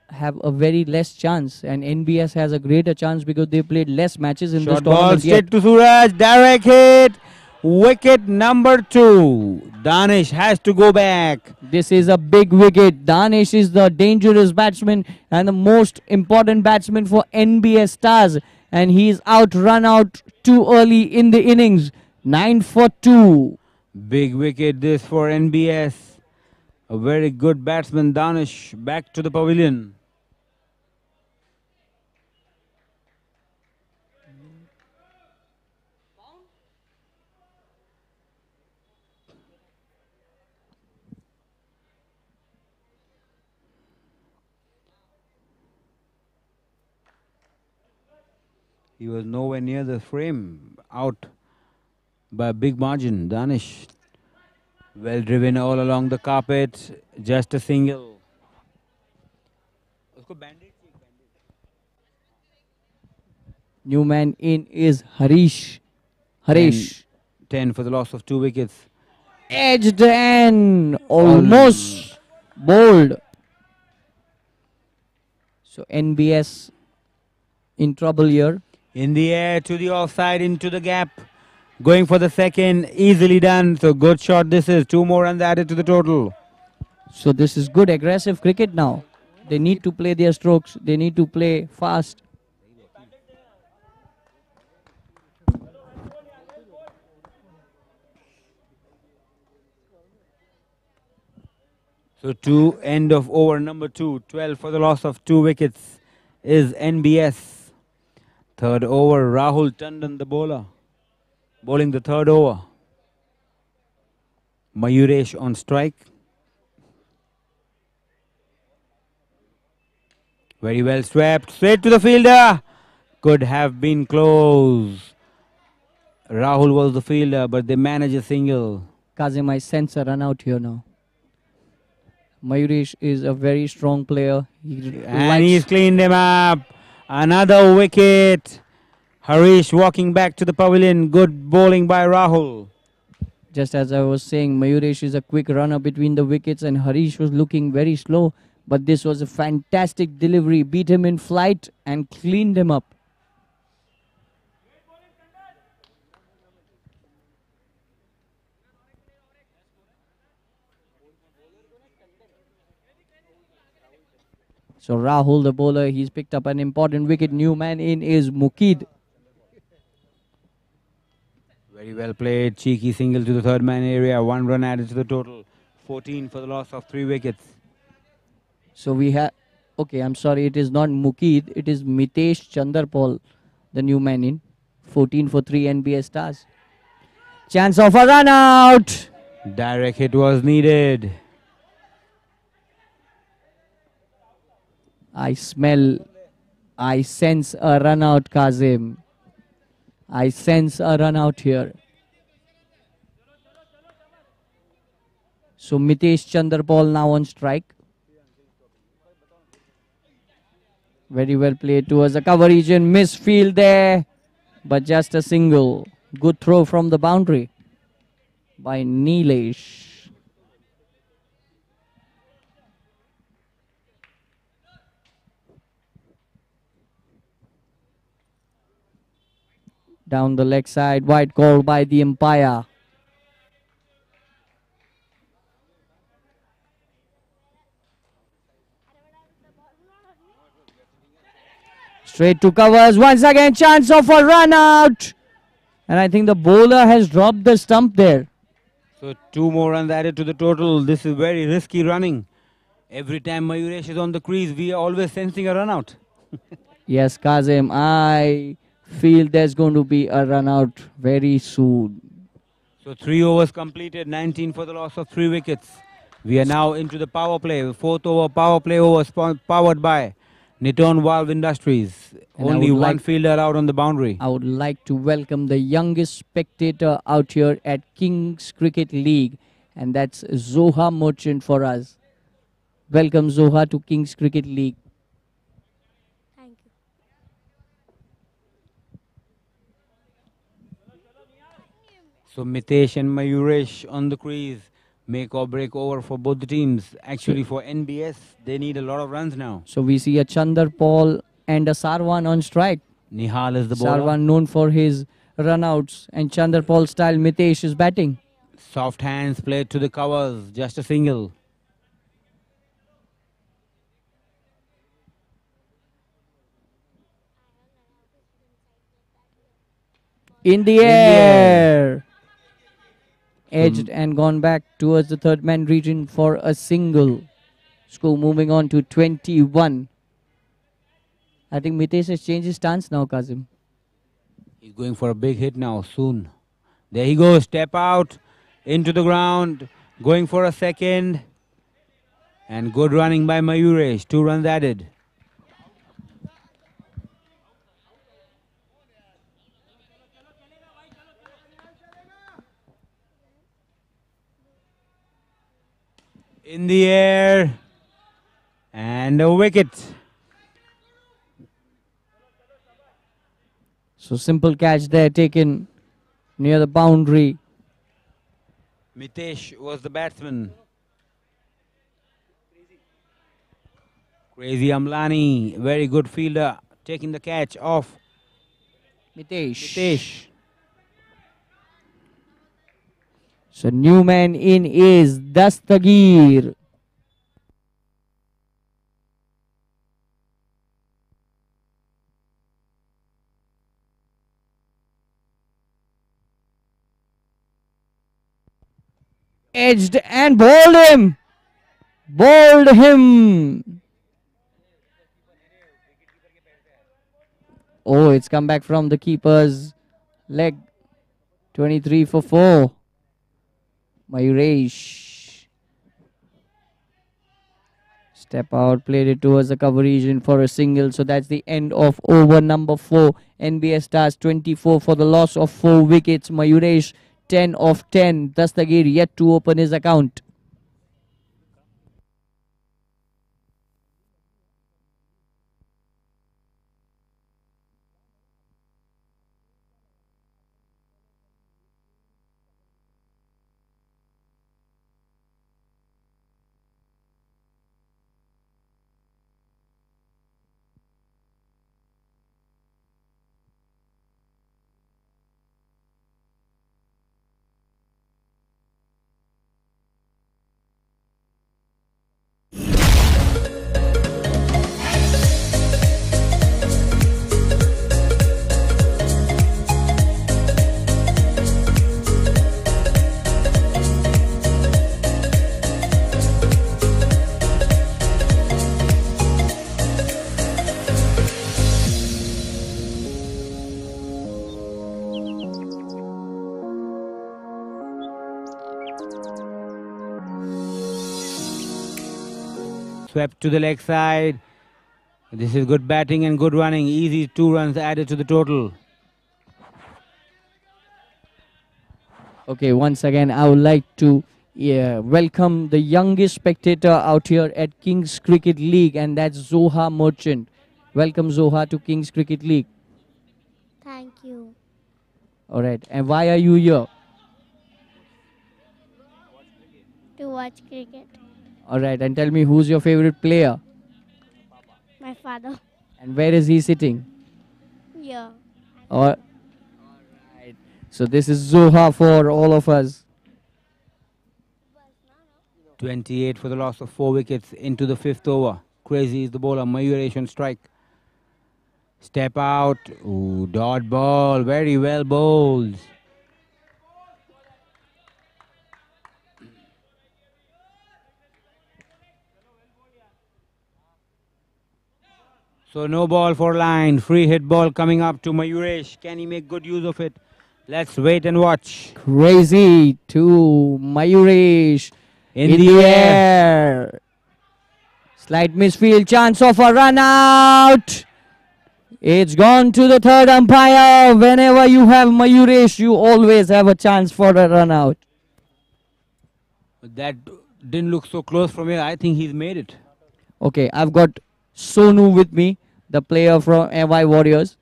have a very less chance, and NBS has a greater chance because they played less matches in this Short ball tournament yet. straight to Suraj. Direct hit. Wicket number 2. Danish has to go back. This is a big wicket. Danish is the dangerous batsman and the most important batsman for NBS Stars. And he is run out too early in the innings. 9 for 2. Big wicket this for NBS. A very good batsman, Danish, back to the pavilion. He was nowhere near the frame, out by a big margin. Danish, well driven all along the carpet, just a single. New man in is Harish. 10 for the loss of 2 wickets. Edged and almost bowled. So NBS in trouble here. In the air to the offside, into the gap. Going for the second, easily done. So good shot this is. 2 more runs added to the total. So this is good aggressive cricket now. They need to play their strokes. They need to play fast. So to end of over number 2, 12 for the loss of 2 wickets is NBS. Third over, Rahul Tandon, the bowler, bowling the third over. Mayuresh on strike. Very well swept, straight to the fielder. Could have been close. Rahul was the fielder, but they managed a single. Kazim, I sense a run out here now. Mayuresh is a very strong player. And he's cleaned him up. Another wicket. Harish walking back to the pavilion. Good bowling by Rahul. Just as I was saying, Mayuresh is a quick runner between the wickets and Harish was looking very slow. But this was a fantastic delivery. Beat him in flight and cleaned him up. So Rahul, the bowler, he's picked up an important wicket. New man in is Mukid. Very well played. Cheeky single to the third man area. 1 run added to the total. 14 for the loss of 3 wickets. So we have... Okay, I'm sorry. It is not Mukid. It is Mitesh Chandarpal, the new man in. 14 for 3 NBS Stars. Chance of a run out. Direct hit was needed. I sense a run out, Kazim. I sense a run out here. So Mitesh Chandarpal now on strike. Very well played towards the cover region. Misfield there, but just a single. Good throw from the boundary by Nilesh. Down the leg side, wide call by the umpire. Straight to covers, once again chance of a run out. And I think the bowler has dropped the stump there. So 2 more runs added to the total. This is very risky running. Every time Mayuresh is on the crease, we are always sensing a run out. Yes, Kazim, I feel there's going to be a run out very soon. So 3 overs completed, 19 for the loss of 3 wickets. We are now into the power play. Fourth over power play over powered by Niton Valve Industries. And I Only would one like- fielder out on the boundary. I would like to welcome the youngest spectator out here at King's Cricket League, and that's Zoha Merchant for us. Welcome, Zoha, to King's Cricket League. Thank you. So Mitesh and Mayuresh on the crease. Make or break over for both the teams. Actually, for NBS, they need a lot of runs now. So we see a Chandar Paul and a Sarwan on strike. Nihal is the bowler. Sarwan known for his runouts, and Chandar Paul style Mitesh is batting. Soft hands played to the covers. Just a single. In the air. Edged and gone back towards the third man region for a single. Score moving on to 21. I think Mitesh has changed his stance now, Kazim. He's going for a big hit now, soon. There he goes, step out, into the ground, going for a second. And good running by Mayuresh, 2 runs added. In the air, and a wicket. So simple catch there taken near the boundary. Mitesh was the batsman. Crazy Amlani, very good fielder, taking the catch off Mitesh. So new man in is Dastagir. Edged and bowled him. Bowled him. Oh, it's come back from the keeper's leg. 23 for 4. Mayuresh. Step out, played it towards the cover region for a single. So that's the end of over number 4. NBS Stars 24 for the loss of 4 wickets. Mayuresh 10 of 10. Dastagir yet to open his account. Swept to the leg side. This is good batting and good running. Easy 2 runs added to the total. Okay, once again, I would like to welcome the youngest spectator out here at King's Cricket League, and that's Zoha Merchant. Welcome, Zoha, to King's Cricket League. Thank you. All right, and why are you here? To watch cricket. All right, and tell me, who's your favorite player? My father. And where is he sitting? Yeah. All right. So this is Zoha for all of us. 28 for the loss of 4 wickets into the 5th over. Crazy is the bowler. Mayuresh on strike. Step out. Ooh, dot ball. Very well bowled. So no ball for line. Free hit ball coming up to Mayuresh. Can he make good use of it? Let's wait and watch. Crazy to Mayuresh. In the air. Slight misfield, chance of a run out. It's gone to the third umpire. Whenever you have Mayuresh, you always have a chance for a run out. That didn't look so close from here. I think he's made it. Okay, I've got Sonu with me, the player from MI Warriors.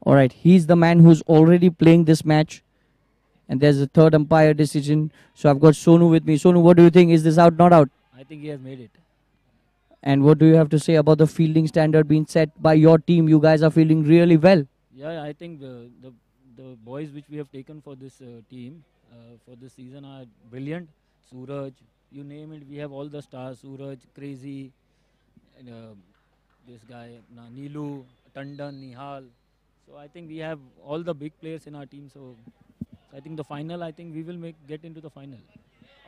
All right, he's the man who's already playing this match. And there's a third umpire decision. So I've got Sonu with me. Sonu, what do you think? Is this out, not out? I think he has made it. And what do you have to say about the fielding standard being set by your team? You guys are fielding really well. Yeah, I think the boys which we have taken for this team for this season are brilliant. Suraj, you name it, we have all the stars. Suraj, Crazy, and, this guy, Neelu, Tandon, Nihal. So I think we have all the big players in our team. So I think the final, I think we will get into the final.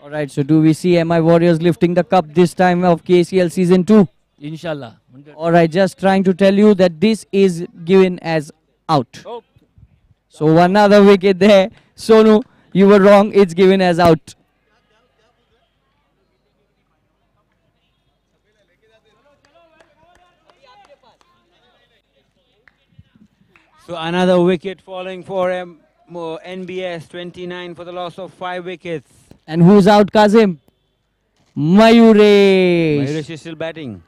All right, so do we see MI Warriors lifting the cup this time of KCL Season 2? Inshallah. All right, just trying to tell you that this is given as out. Oh. So another wicket there. Sonu, you were wrong. It's given as out. So another wicket falling for NBS, 29 for the loss of 5 wickets. And who's out, Kazim? Mayuresh. Mayuresh is still batting.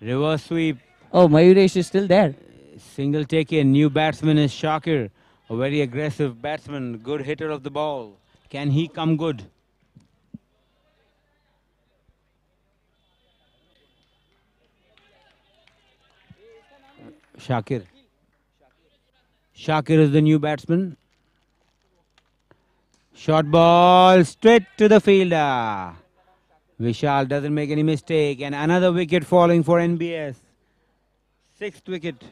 Reverse sweep. Oh, Mayuresh is still there. Single taken. New batsman is Shakir. A very aggressive batsman. Good hitter of the ball. Can he come good? Shakir. Shakir is the new batsman. Short ball straight to the fielder. Vishal doesn't make any mistake. And another wicket falling for NBS. 6th wicket.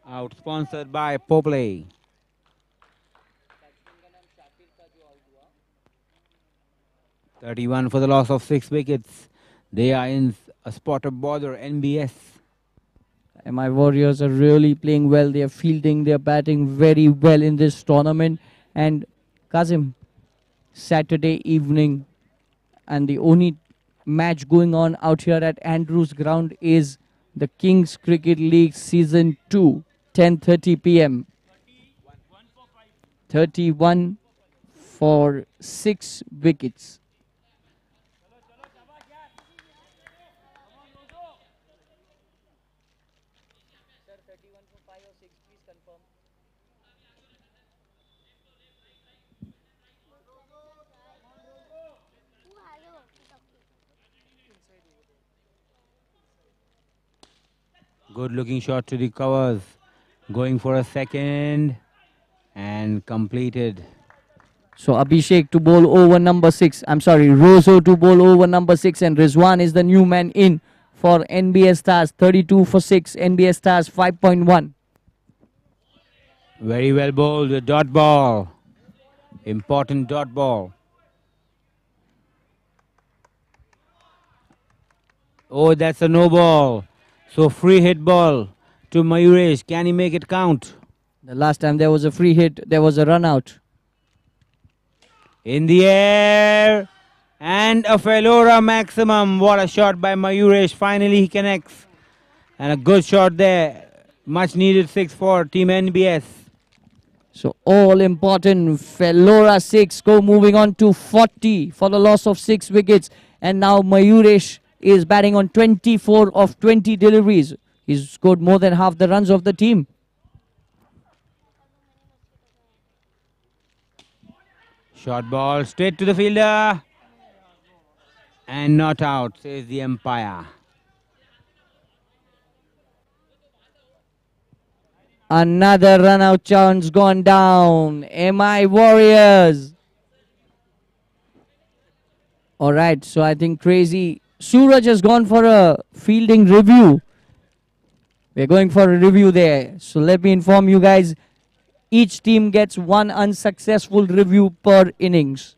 Out sponsored by Popley. (31) for the loss of 6 wickets. They are in a spot of bother. NBS. MI Warriors are really playing well. They are fielding, they are batting very well in this tournament. And Kazim, Saturday evening, and the only match going on out here at Andrews Ground is the Kings Cricket League Season 2, 10:30 p.m. 31 for 6 wickets. Good looking shot to the covers. Going for a second and completed. So Abhishek to bowl over number 6. I'm sorry, Rozo to bowl over number 6, and Rizwan is the new man in for NBS Stars. 32 for 6. NBS Stars 5.1. Very well bowled. The dot ball. Important dot ball. Oh, that's a no ball. So free hit ball to Mayuresh. Can he make it count? The last time there was a free hit, there was a run out. In the air. And a Felora maximum. What a shot by Mayuresh. Finally he connects. And a good shot there. Much needed 6 for Team NBS. So all important. Felora 6 go moving on to 40 for the loss of 6 wickets. And now Mayuresh is batting on 24 of 20 deliveries. He's scored more than half the runs of the team. Short ball straight to the fielder. And not out, says the umpire. Another run out chance gone down. MI Warriors. All right, so I think Crazy Suraj has gone for a fielding review. We're going for a review there. So let me inform you guys, each team gets 1 unsuccessful review per innings.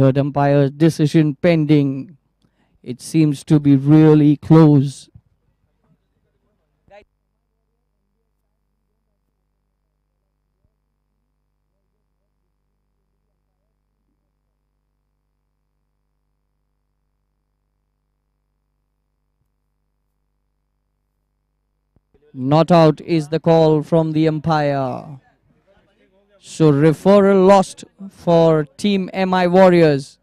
Third umpire's decision pending. It seems to be really close. Not out is the call from the umpire. So referral lost for Team MI Warriors.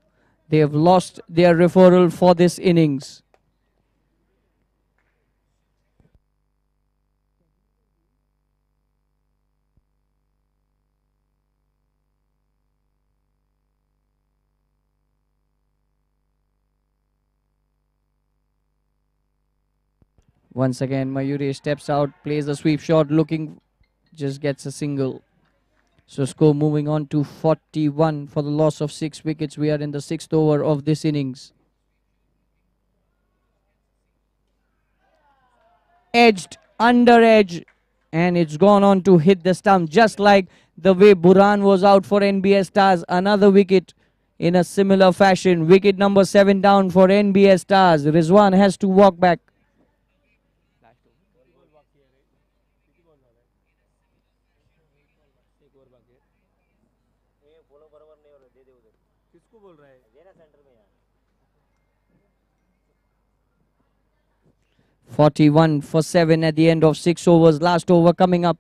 They have lost their referral for this innings. Once again, Mayuri steps out, plays a sweep shot, looking, just gets a single. So score moving on to 41 for the loss of 6 wickets. We are in the 6th over of this innings. Edged, under edge, and it's gone on to hit the stump, just like the way Burhan was out for NBS Stars. Another wicket in a similar fashion. Wicket number 7 down for NBS Stars. Rizwan has to walk back. किसको बोल रहा है? 41 for 7 at the end of 6 overs. Last over coming up.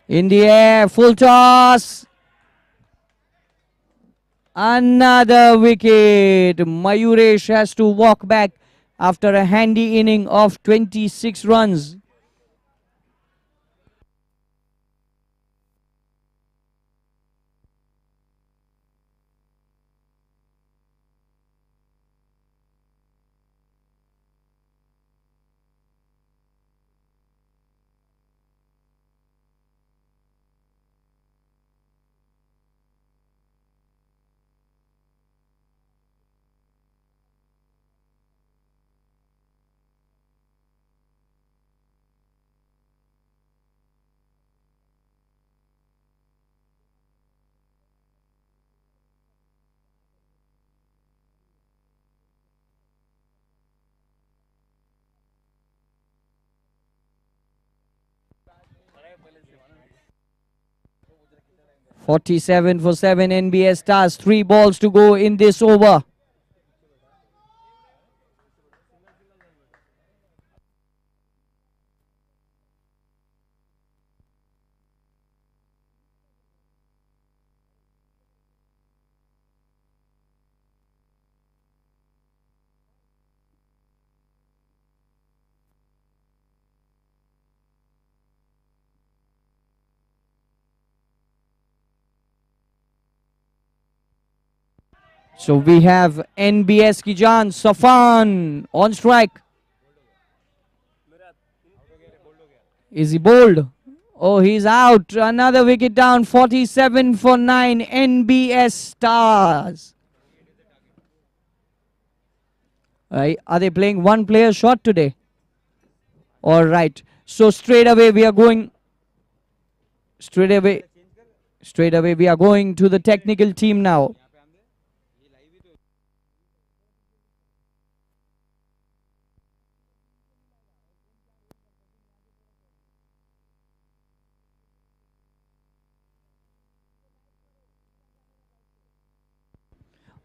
In the air, full toss. Another wicket. Mayuresh has to walk back after a handy inning of 26 runs. .47 for 7 NBS Stars. 3 balls to go in this over. So we have NBS Kijan Safan on strike. Is he bowled? Oh, he's out. Another wicket down. 47 for 9 NBS Stars. Are they playing one player shot today? All right. So straight away we are going. Straight away we are going to the technical team now.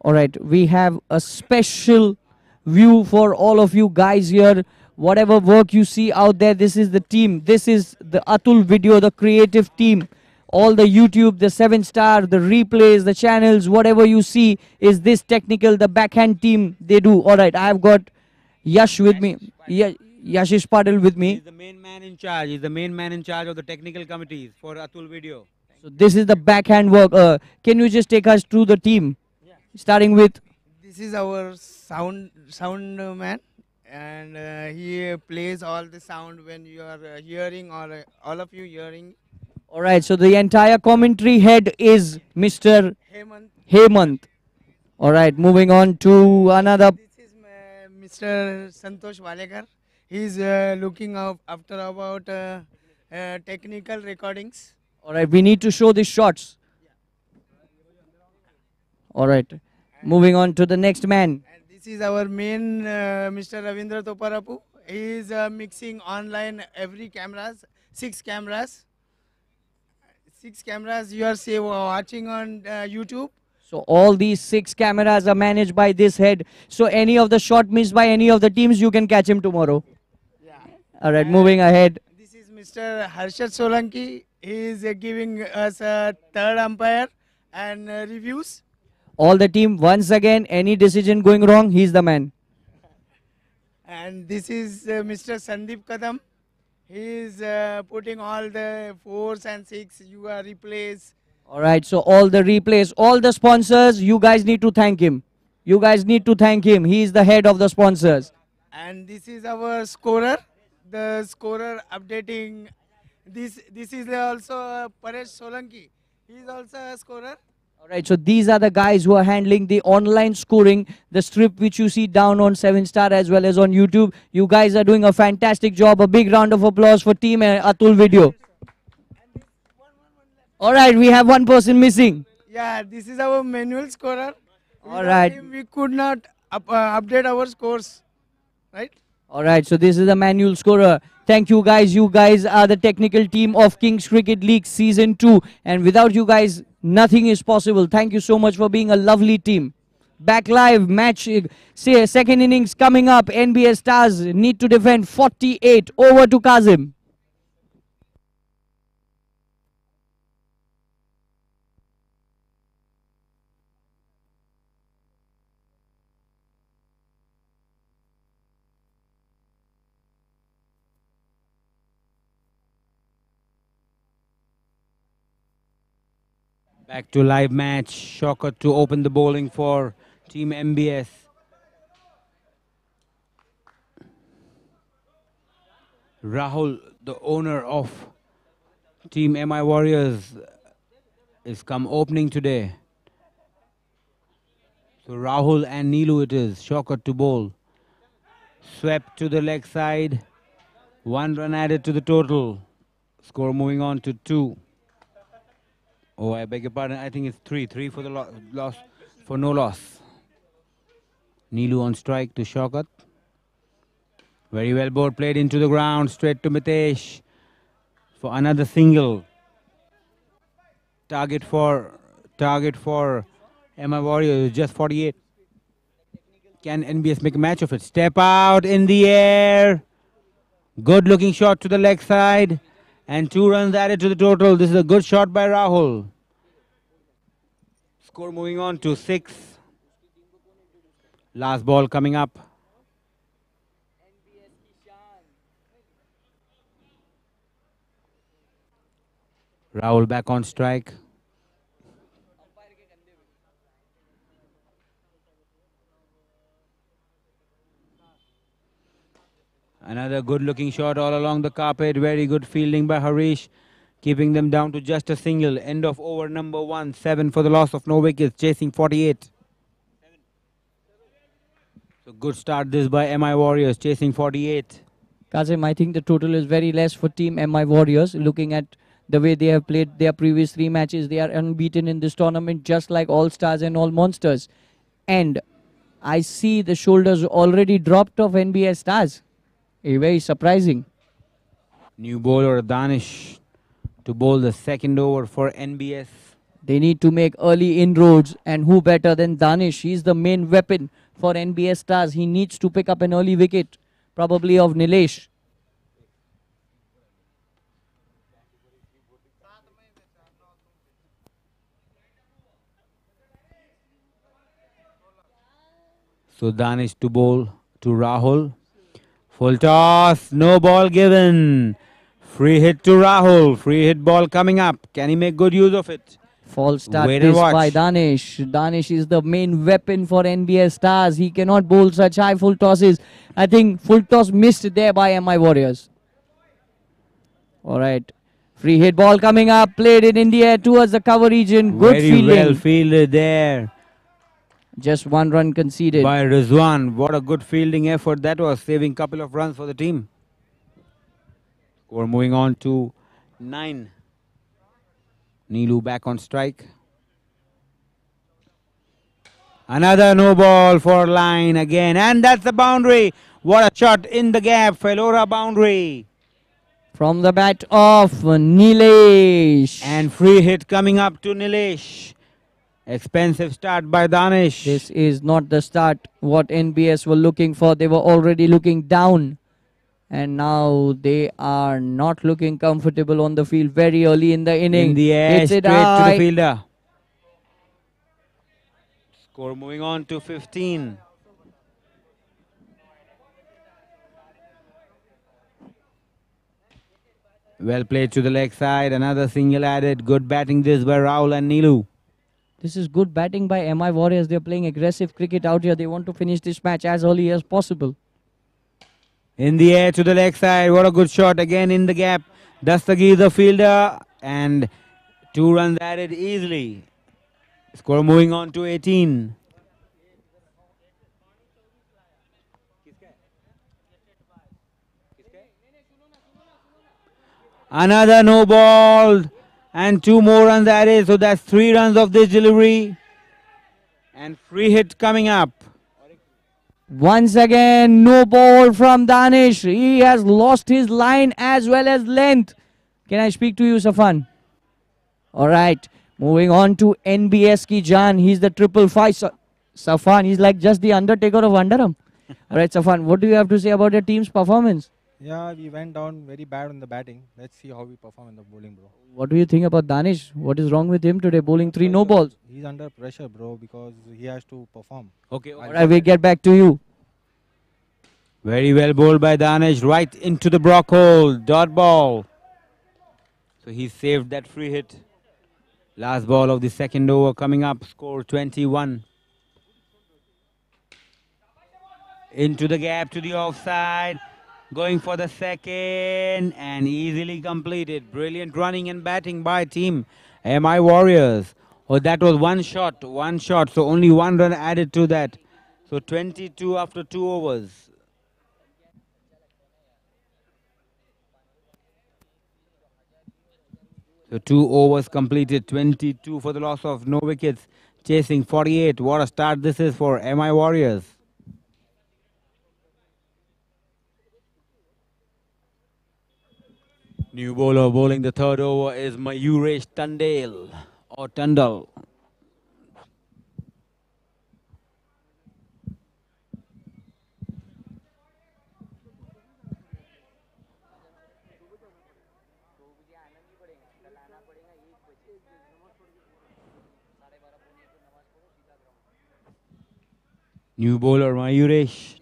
All right, we have a special view for all of you guys here. Whatever work you see out there, this is the team. This is the Atul video, the creative team. All the YouTube, the 7-star, the replays, the channels, whatever you see is this technical, the backhand team they do. All right, I have got Yash with me. Yashish Patil with me. He's the main man in charge. He's the main man in charge of the technical committees for Atul video. So this is the backhand work. Can you just take us through the team? Starting with This is our sound man, and he plays all the sound when you are hearing, or all of you hearing. all right, so the entire commentary head is Mr. Hemant. Hemant. All right, moving on to another. This is Mr. Santosh Walekar. He's looking after about technical recordings. All right, we need to show the shots. All right, moving on to the next man. And this is our main Mr. Ravindra Toparapu. He is mixing online every cameras, 6 cameras. 6 cameras you are watching on YouTube. So all these 6 cameras are managed by this head. So any of the shot missed by any of the teams, you can catch him tomorrow. Yeah. All right, moving ahead. This is Mr. Harshad Solanki. He is giving us a third umpire and reviews. All the team, once again, any decision going wrong, he's the man. And this is Mr. Sandeep Kadam. He is putting all the 4s and 6 replays. All right, so all the replays, all the sponsors, you guys need to thank him. You guys need to thank him. He is the head of the sponsors. And this is our scorer. The scorer updating. This is also Paresh Solanki. He is also a scorer. All right, so these are the guys who are handling the online scoring, the strip which you see down on 7-star as well as on YouTube. You guys are doing a fantastic job. A big round of applause for Team Atul Video. All right, we have one person missing. Yeah, this is our manual scorer. All right. Without him, we could not update our scores, right? All right, so this is the manual scorer. Thank you guys. You guys are the technical team of Kings Cricket League Season 2. And without you guys, nothing is possible. Thank you so much for being a lovely team. Back live, match, say second innings coming up. NBA Stars need to defend 48. Over to Kazim. Back to live match. Shocker to open the bowling for Team MBS. Rahul, the owner of Team MI Warriors, is come opening today. So Rahul and Neelu it is. Shocker to bowl. Swept to the leg side. 1 run added to the total. Score moving on to 2. Oh, I beg your pardon. I think it's 3. 3 for the loss, for no loss. Neelu on strike to Shaukat. Very well bowled, played into the ground, straight to Mitesh for another single. Target for MI Warriors, just 48. Can NBS make a match of it? Step out in the air. Good looking shot to the leg side. And 2 runs added to the total. This is a good shot by Rahul. Score moving on to 6. Last ball coming up. Rahul back on strike. Another good looking shot all along the carpet. Very good fielding by Harish. Keeping them down to just a single. End of over number 1. 7 for the loss of no wickets. Chasing 48. So good start this by MI Warriors. Chasing 48. Kazim, I think the total is very less for Team MI Warriors. Looking at the way they have played their previous 3 matches, they are unbeaten in this tournament, just like All Stars and All Monsters. And I see the shoulders already dropped of NBA Stars. Very surprising. New bowler Danish to bowl the second over for NBS. They need to make early inroads, and who better than Danish? He's the main weapon for NBS Stars. He needs to pick up an early wicket, probably of Nilesh. So Danish to bowl to Rahul. Full toss, no ball given. Free hit to Rahul. Free hit ball coming up. Can he make good use of it? False start Wait and this by watch. Danish. Danish is the main weapon for NBS Stars. He cannot bowl such high full tosses. I think full toss missed there by MI Warriors. Alright. Free hit ball coming up. Played in India towards the cover region. Good Very fielding. well fielded there Just 1 run conceded. by Rizwan. What a good fielding effort that was, saving couple of runs for the team. We're moving on to 9. Neelu back on strike. Another no ball for line again, and that's the boundary. What a shot in the gap, Felora boundary. From the bat of Nilesh. And free hit coming up to Nilesh. Expensive start by Danish. This is not the start what NBS were looking for. They were already looking down. And now they are not looking comfortable on the field very early in the inning. In the air, Hits it straight to high. the fielder. Score moving on to 15. Well played to the leg side. Another single added. Good batting this by Rahul and Neelu. This is good batting by MI Warriors. They're playing aggressive cricket out here. They want to finish this match as early as possible. In the air to the leg side. What a good shot. Again in the gap. Dastagir the fielder. And 2 runs added easily. Score moving on to 18. Another no ball. And 2 more runs added. So that's 3 runs of this delivery. And free hit coming up. Once again, no ball from Danish. He has lost his line as well as length. Can I speak to you, Safan? Alright, moving on to NBS ki Jan. He's the 555. Safan, he's like just the Undertaker of Underarm. Alright, Safan, what do you have to say about your team's performance? Yeah, we went down very bad on the batting. Let's see how we perform in the bowling, bro. What do you think about Danish? What is wrong with him today, bowling 3 no balls? He's under pressure, bro, because he has to perform. Okay. Alright, we'll get back to you. Very well bowled by Danish. Right into the block hole. Dot ball. So he saved that free hit. Last ball of the second over coming up. Score 21. Into the gap to the offside. Going for the second and easily completed. Brilliant running and batting by team MI Warriors. Oh, that was one shot. So only 1 run added to that. So 22 after 2 overs. So 2 overs completed. 22 for the loss of no wickets. Chasing 48. What a start this is for MI Warriors. New bowler bowling the third over is Mayuresh Tandale or Tandal. New bowler Mayuresh.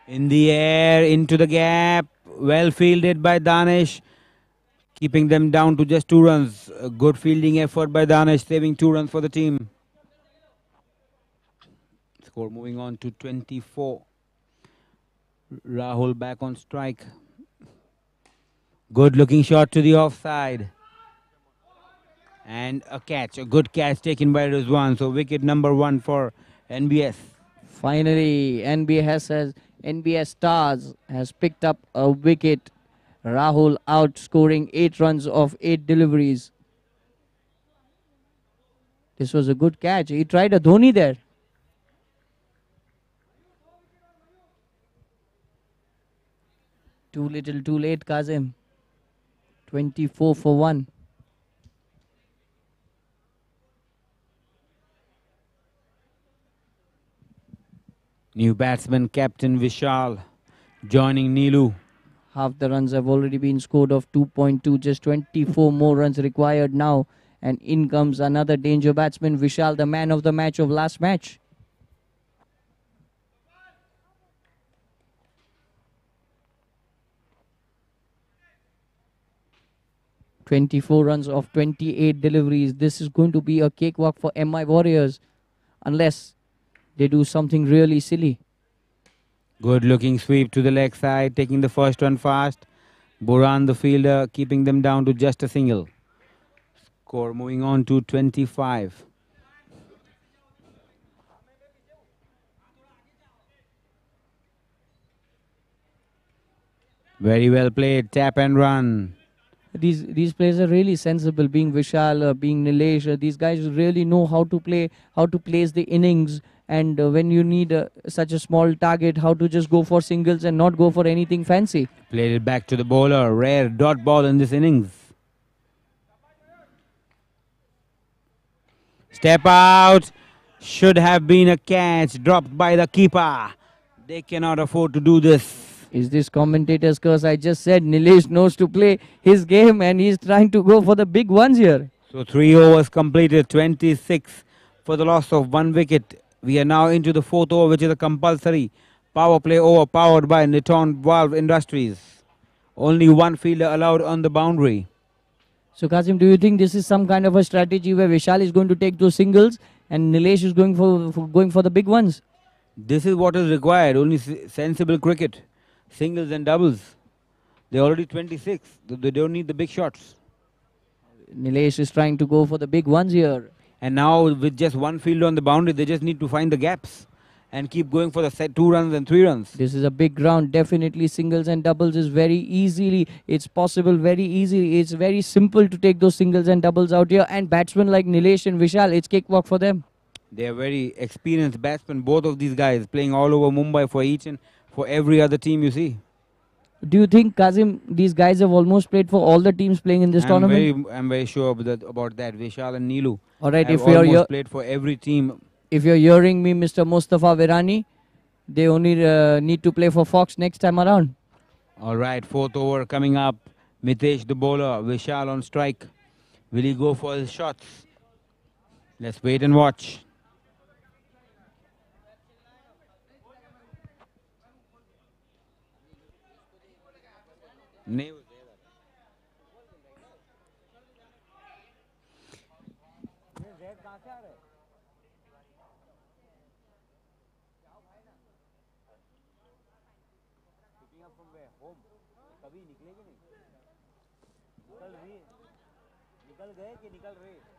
In the air, into the gap. Well fielded by Danish. Keeping them down to just 2 runs. A good fielding effort by Danish, saving 2 runs for the team. Score moving on to 24. Rahul back on strike. Good looking shot to the offside. And a catch, a good catch taken by Rizwan. So wicket number 1 for NBS. Finally, NBS Stars has picked up a wicket. Rahul out scoring 8 runs of 8 deliveries. This was a good catch. He tried a Dhoni there. Too little, too late, Kazim. 24 for 1. New batsman, Captain Vishal, joining Neelu. Half the runs have already been scored of 2.2. Just 24 more runs required now. And in comes another danger batsman, Vishal, the man of the match of last match. "24 runs of 28 deliveries. This is going to be a cakewalk for MI Warriors. Unless they do something really silly. Good looking sweep to the leg side, taking the first one fast. Buran, the fielder, keeping them down to just a single. Score moving on to 25. Very well played, tap and run. These players are really sensible, being Vishal, being Nilesh. These guys really know how to play, how to place the innings, and when you need such a small target, how to just go for singles and not go for anything fancy. Played it back to the bowler. Rare dot ball in this innings. Step out. Should have been a catch dropped by the keeper. They cannot afford to do this. Is this commentator's curse? I just said Nilesh knows to play his game and he's trying to go for the big ones here. So 3 overs completed, 26 for the loss of 1 wicket. We are now into the 4th over, which is a compulsory power play over powered by Niton Valve Industries. Only 1 fielder allowed on the boundary. So Kazim, do you think this is some kind of a strategy where Vishal is going to take those singles and Nilesh is going for the big ones? This is what is required, only sensible cricket. Singles and doubles. They're already 26. They don't need the big shots. Nilesh is trying to go for the big ones here. And now with just 1 fielder on the boundary, they just need to find the gaps and keep going for the set 2 runs and 3 runs. This is a big ground. Definitely singles and doubles is very easily. It's possible very easily. It's very simple to take those singles and doubles out here. And batsmen like Nilesh and Vishal, it's cakewalk for them. They are very experienced batsmen, both of these guys, playing all over Mumbai for each and for every other team you see. Do you think, Kazim, these guys have almost played for all the teams playing in this tournament? I'm very sure about that. Vishal and Neelu All right, have if you're almost played for every team. If you're hearing me, Mr. Mustafa Virani, they only need to play for Fox next time around. All right, 4th over coming up. Mitesh the bowler, Vishal on strike. Will he go for his shots? Let's wait and watch.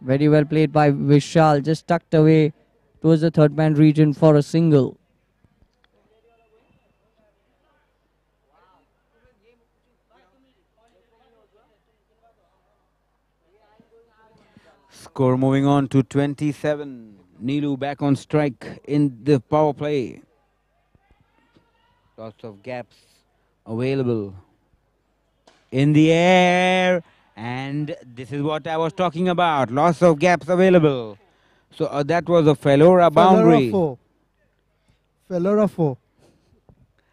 Very well played by Vishal, just tucked away towards the third man region for a single. Score moving on to 27. Neelu back on strike in the power play. Lots of gaps available. In the air. And this is what I was talking about. Lots of gaps available. So that was a Fellora boundary. Fellora 4.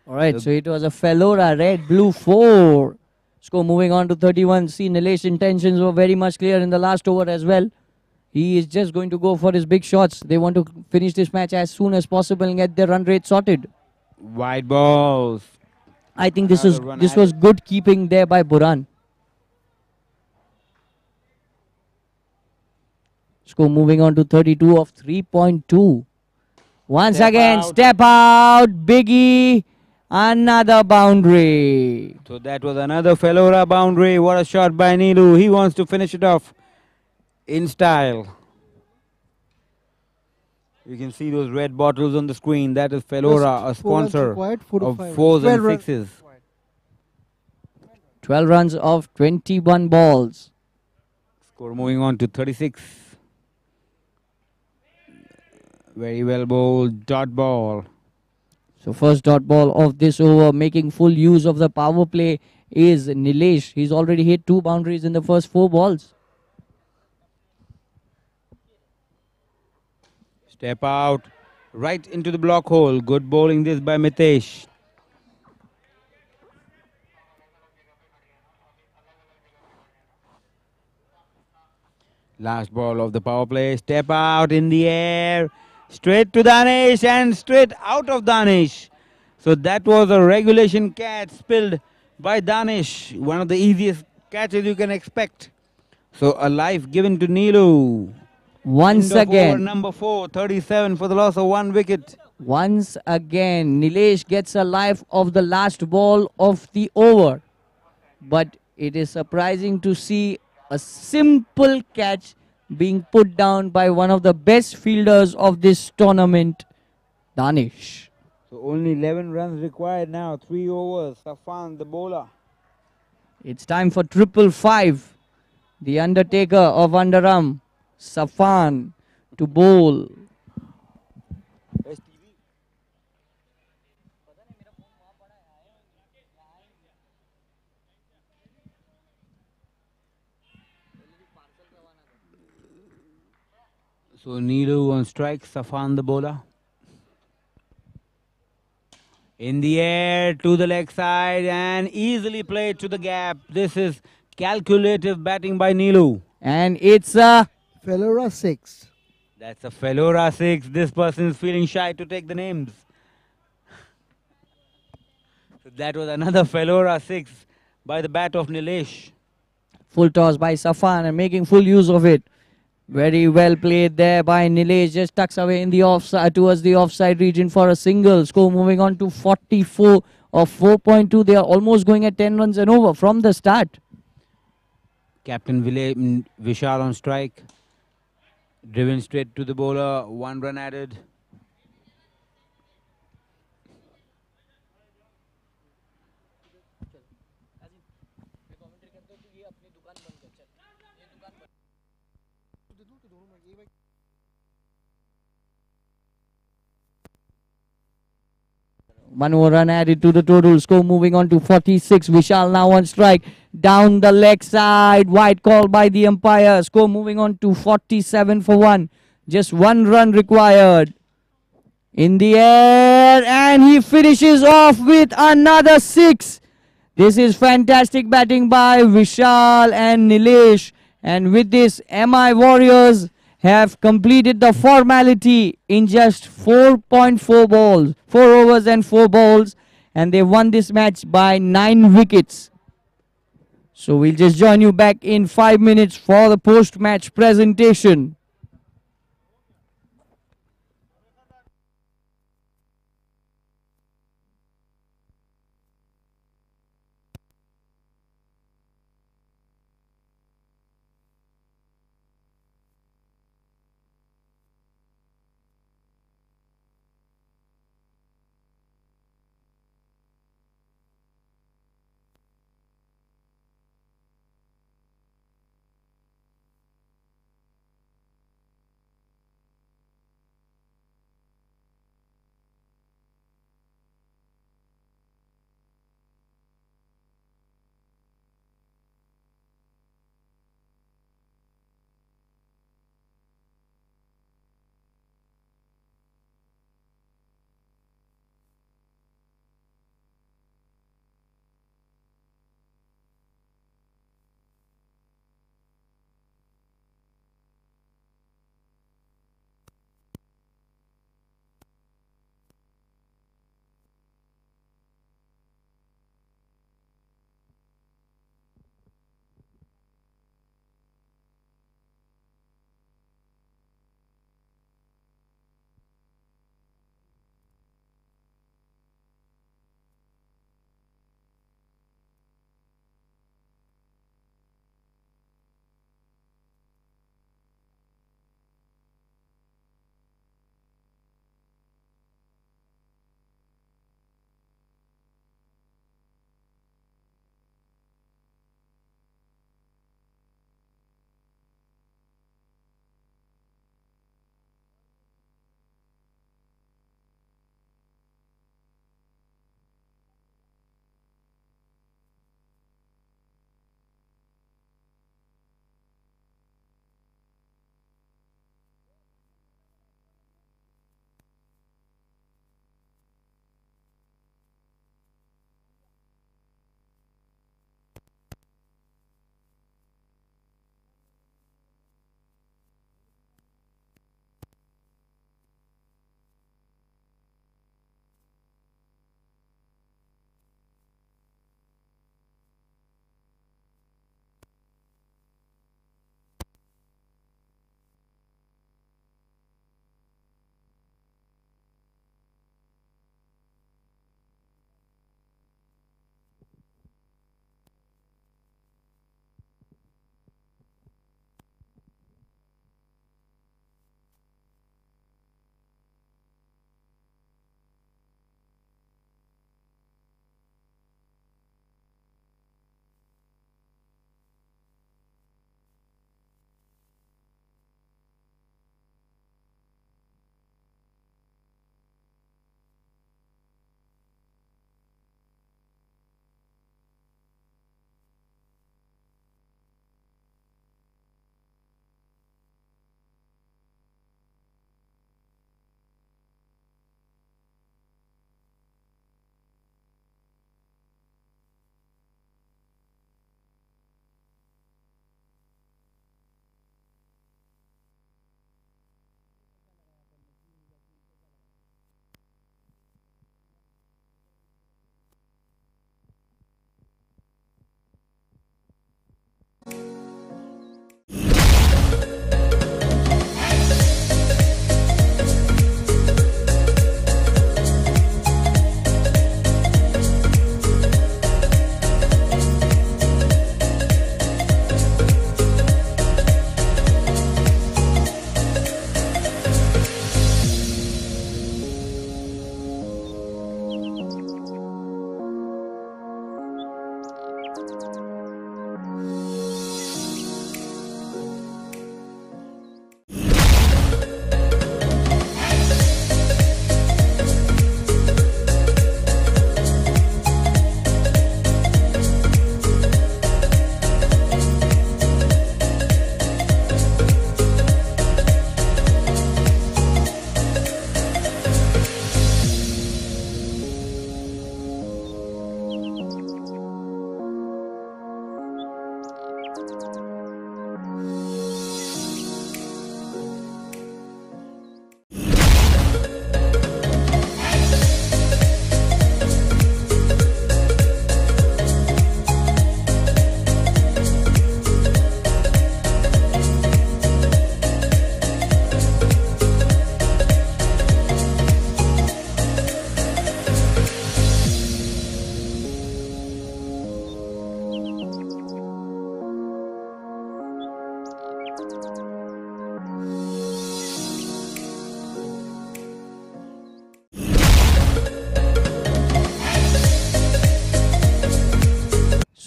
All right, so it was a Fellora red, blue 4. Score moving on to 31. See, Nilesh's intentions were very much clear in the last over as well. He is just going to go for his big shots. They want to finish this match as soon as possible and get their run rate sorted. Wide balls. I think this was good keeping there by Buran. Score moving on to 32 of 3.2. Once again, step out, Biggie, another boundary. So that was another Fellora boundary. What a shot by Neelu. He wants to finish it off in style. You can see those red bottles on the screen. That is Fellora, a sponsor of 4s and 6s. 12 runs of 21 balls. Score moving on to 36. Very well bowled dot ball. So first dot ball of this over, making full use of the power play is Nilesh. He's already hit 2 boundaries in the first 4 balls. Step out, right into the block hole. Good bowling this by Mitesh. Last ball of the power play. Step out in the air. Straight to Danish and straight out of Danish. So that was a regulation catch spilled by Danish. One of the easiest catches you can expect. So a life given to Neelu. Once End of over again, number 4, 37 for the loss of 1 wicket. once again, Nilesh gets a life of the last ball of the over. But it is surprising to see a simple catch being put down by one of the best fielders of this tournament, Danish. So only 11 runs required now. 3 overs. Safan, the bowler. It's time for 555. The Undertaker of Underarm, Safan, to bowl. So Neelu on strike. Safan, the bowler. In the air to the leg side and easily played to the gap. This is calculative batting by Neelu. And it's a Fellora 6. That's a Fellora 6. This person is feeling shy to take the names. So that was another Fellora 6 by the bat of Nilesh. full toss by Safan and making full use of it. Very well played there by Nilesh. Just tucks away in the offside towards the offside region for a single. Score moving on to 44 or 4.2. They are almost going at 10 runs and over from the start. Captain Vishal on strike. Driven straight to the bowler. 1 run added. One more run added to the total. Score moving on to 46. Vishal now on strike. Down the leg side. Wide call by the umpire. Score moving on to 47 for 1. Just 1 run required. In the air. And he finishes off with another 6. This is fantastic batting by Vishal and Nilesh. And with this, MI Warriors have completed the formality in just 4.4 balls, 4 overs and 4 balls, and they won this match by 9 wickets. So we'll just join you back in 5 minutes for the post-match presentation.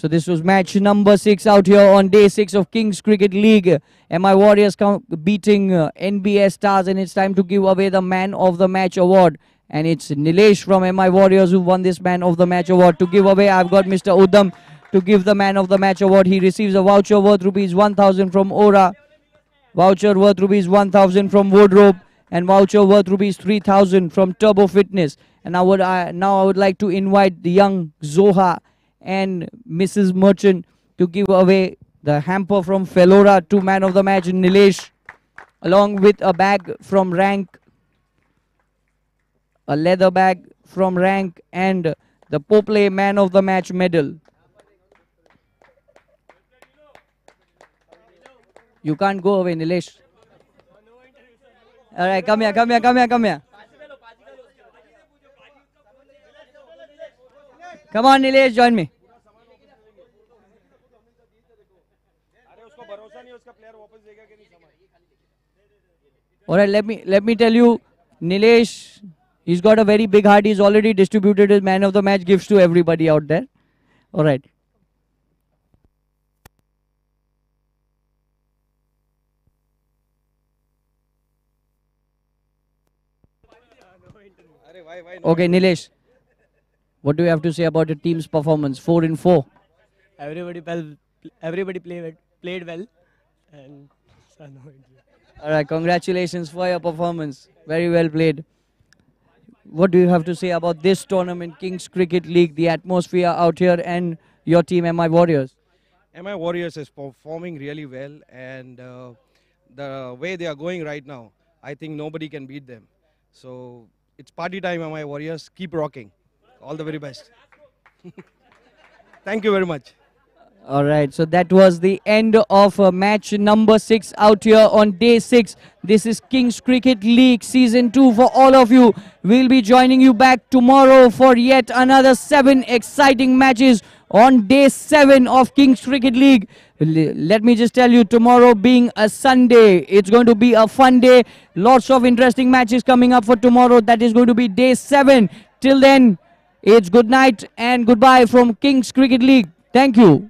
So this was match number 6 out here on day 6 of Kings Cricket League. MI Warriors beating NBS Stars, and it's time to give away the Man of the Match award. And it's Nilesh from MI Warriors who won this Man of the Match award. To give away, I've got Mr. Udam to give the Man of the Match award. He receives a voucher worth rupees 1,000 from Aura, voucher worth rupees 1,000 from Wardrobe, and voucher worth rupees 3,000 from Turbo Fitness. And now I would like to invite the young Zoha and Mrs. Merchant to give away the hamper from Felora to Man of the Match Nilesh, along with a bag from Rank, a leather bag from Rank, and the Poplay Man of the Match medal. You can't go away, Nilesh. All right, come here. Come on, Nilesh, join me. All right, let me tell you, Nilesh, he's got a very big heart. He's already distributed his Man of the Match gifts to everybody out there. All right. Okay, Nilesh, what do you have to say about the team's performance? 4 in 4. Everybody played well, and All right, congratulations for your performance. Very well played. What do you have to say about this tournament, Kings Cricket League, the atmosphere out here, and your team, MI Warriors? MI Warriors is performing really well, and the way they are going right now, I think nobody can beat them. So it's party time, MI Warriors. Keep rocking. All the very best. Thank you very much. All right, so that was the end of match number 6 out here on day 6. This is Kings Cricket League Season 2 for all of you. We'll be joining you back tomorrow for yet another 7 exciting matches on day 7 of Kings Cricket League. Let me just tell you, tomorrow being a Sunday, it's going to be a fun day. Lots of interesting matches coming up for tomorrow. That is going to be day 7. Till then, it's good night and goodbye from Kings Cricket League. Thank you.